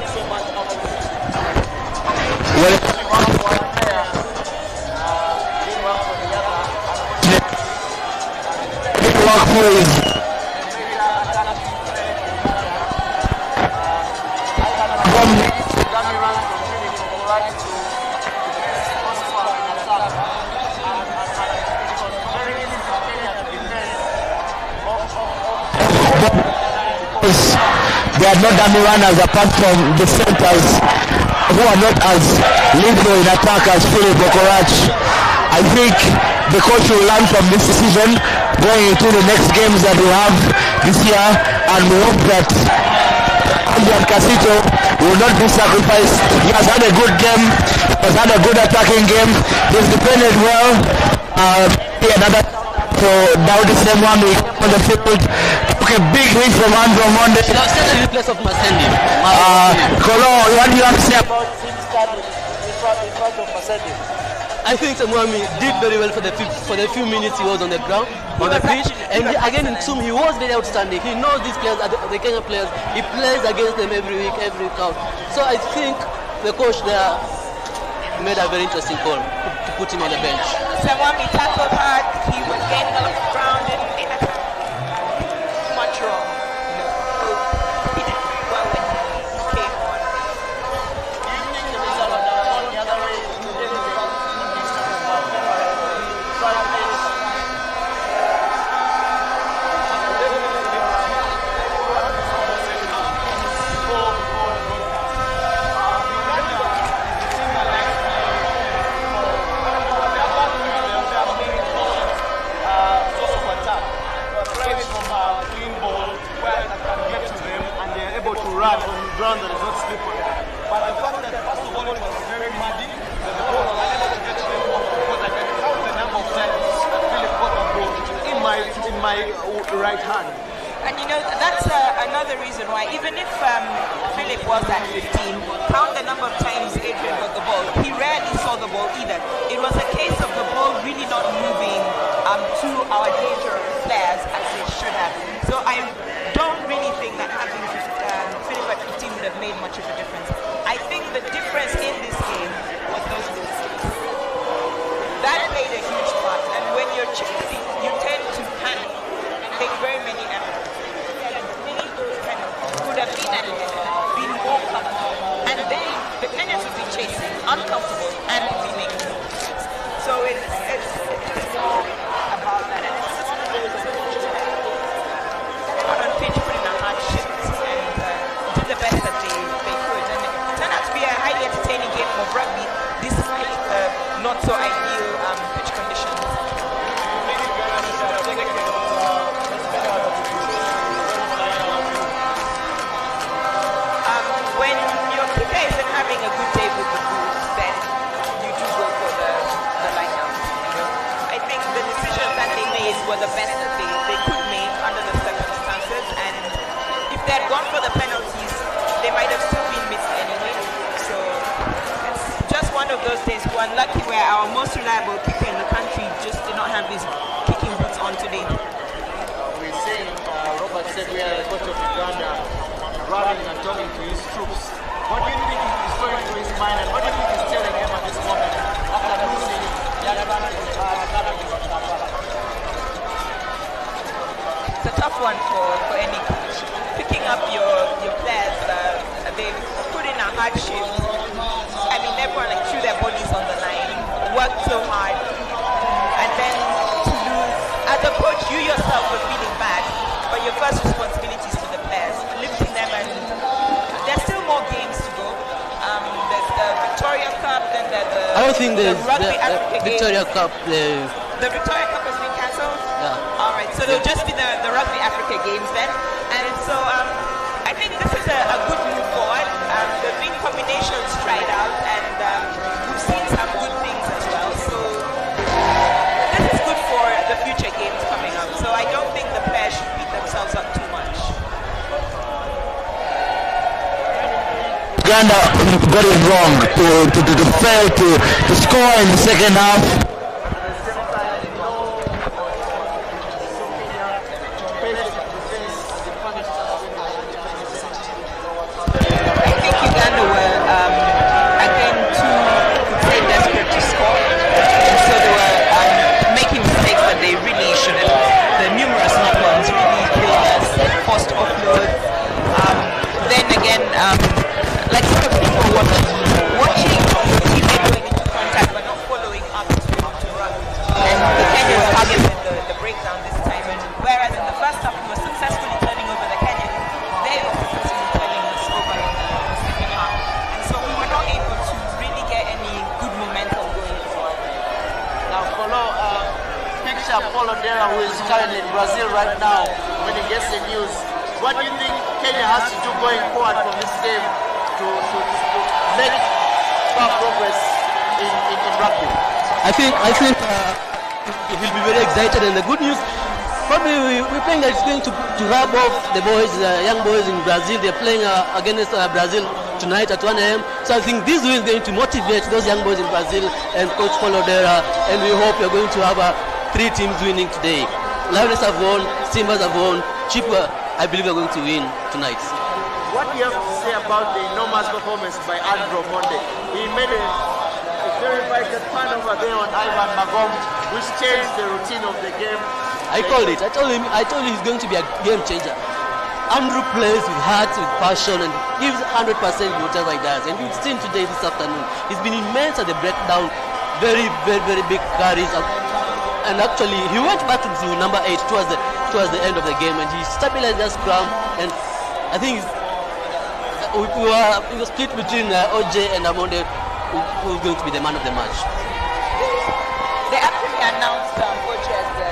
work for his they are not dummy runners apart from the centers who are not as lethal in attack as Philip Okorach. I think the coach will learn from this decision going into the next games that we have this year, and we hope that Adrian Kasito will not be sacrificed. He has had a good game, he has had a good attacking game, he's defended well. Another for Daudi Semwami on the field. Took a big hit from Andrew Monde. He was still in place of Masendi. Kolo, what do you have to say about I think Semwami did very well for the few minutes he was on the ground, on the pitch, and again in Tsum he was very outstanding. He knows these players, the Kenyan players. He plays against them every week, every count. So I think the coach there made a very interesting call to put him on the bench. Semwami tackled hard. He was gaining a lot of ground and he had much wrong. He did very well when he came on. my right hand. And you know, that's another reason why, even if Philip was at 15, count the number of times Adrian got the ball. He rarely saw the ball either. It was a case of the ball really not moving to our dangerous players as it should have. So I don't really think that having Philip at 15 would have made much of a difference. I think the difference in this game was those mistakes. That played a huge part. And when you're chasing, you tend to panic and take very many errors. Would have been more comfortable, and then the Kenyans would be chasing, uncomfortable, and be making mistakes. So it's all about that. And it's just one of those on pitch putting a hard shift and did the best that they could. And it turned out to be a highly entertaining game of rugby, despite not so ideal pitch conditions. When your kicker isn't having a good day with the boots, then you do go for the lineup. I think the decisions that they made were the best that they could make under the circumstances, and if they had gone for the penalties, they might have still been missed anyway. So it's just one of those days. We're unlucky where our most reliable kicker in the country just did not have his kicking boots on today. We're seeing Robert said we are the coach of Uganda running and talking to his troops. What do you think is going through his mind, and what do you think he's telling him at this moment after losing the advantage of academy? It's a tough one for any coach. Picking up your players, they've put in a hard shift. I mean, everyone threw their bodies on the line, worked so hard, and then to lose. As a coach, you yourself were feeling bad, but your first responsibility is to the players, lifting them, and there's still more games to go. There's the Victoria Cup, then there's the I don't think the there's Rugby Africa Victoria Games. Cup. The Victoria Cup has been cancelled? Yeah. All right, so there'll just be the Rugby Africa Games then. And so I think this is a good move forward. There's been combinations tried out, and we've seen some good things as well. So this is good for the future games coming up. So I don't think the players should beat themselves up too much. Uganda got it wrong to fail to score in the second half. I think Uganda were again too desperate to score, and so they were making mistakes that they really shouldn't. The numerous knock-ons really killed us, forced offloads. Then again, like sort of people watching your teammate going into contact but not following up to run. And the Kenyans targeted the breakdown this time, and whereas in the first half we were successfully turning over the Kenyans, they were successfully turning us over in the second half. And so we were not able to really get any good momentum going forward. Now follow picture Paulo Dera, who is currently in Brazil right now. When he gets the news, what do you think Kenya has to do going forward from this game to make progress in rugby? I think he will be very excited, and the good news, probably we're playing that it's going to rub off the boys, young boys in Brazil. They're playing against Brazil tonight at 1 a.m. So I think this is going to motivate those young boys in Brazil and Coach Paulo Dera, and we hope we're going to have 3 teams winning today. Lioness have won, Simbas have won, Chippa, I believe we're going to win tonight. What do you have to say about the enormous performance by Andrew Monde? He made a very vital turnover there on Ivan Magom, which changed the routine of the game. I called it. I told him he's going to be a game changer. Andrew plays with heart, with passion, and gives 100% whatever he does. And you've seen today, this afternoon, he's been immense at the breakdown, very, very, very big carries. And actually, he went back to number 8 towards the end of the game, and he stabilized that scrum. And I think it was split between OJ and Amonde, who's going to be the man of the match. They actually announced OJ as the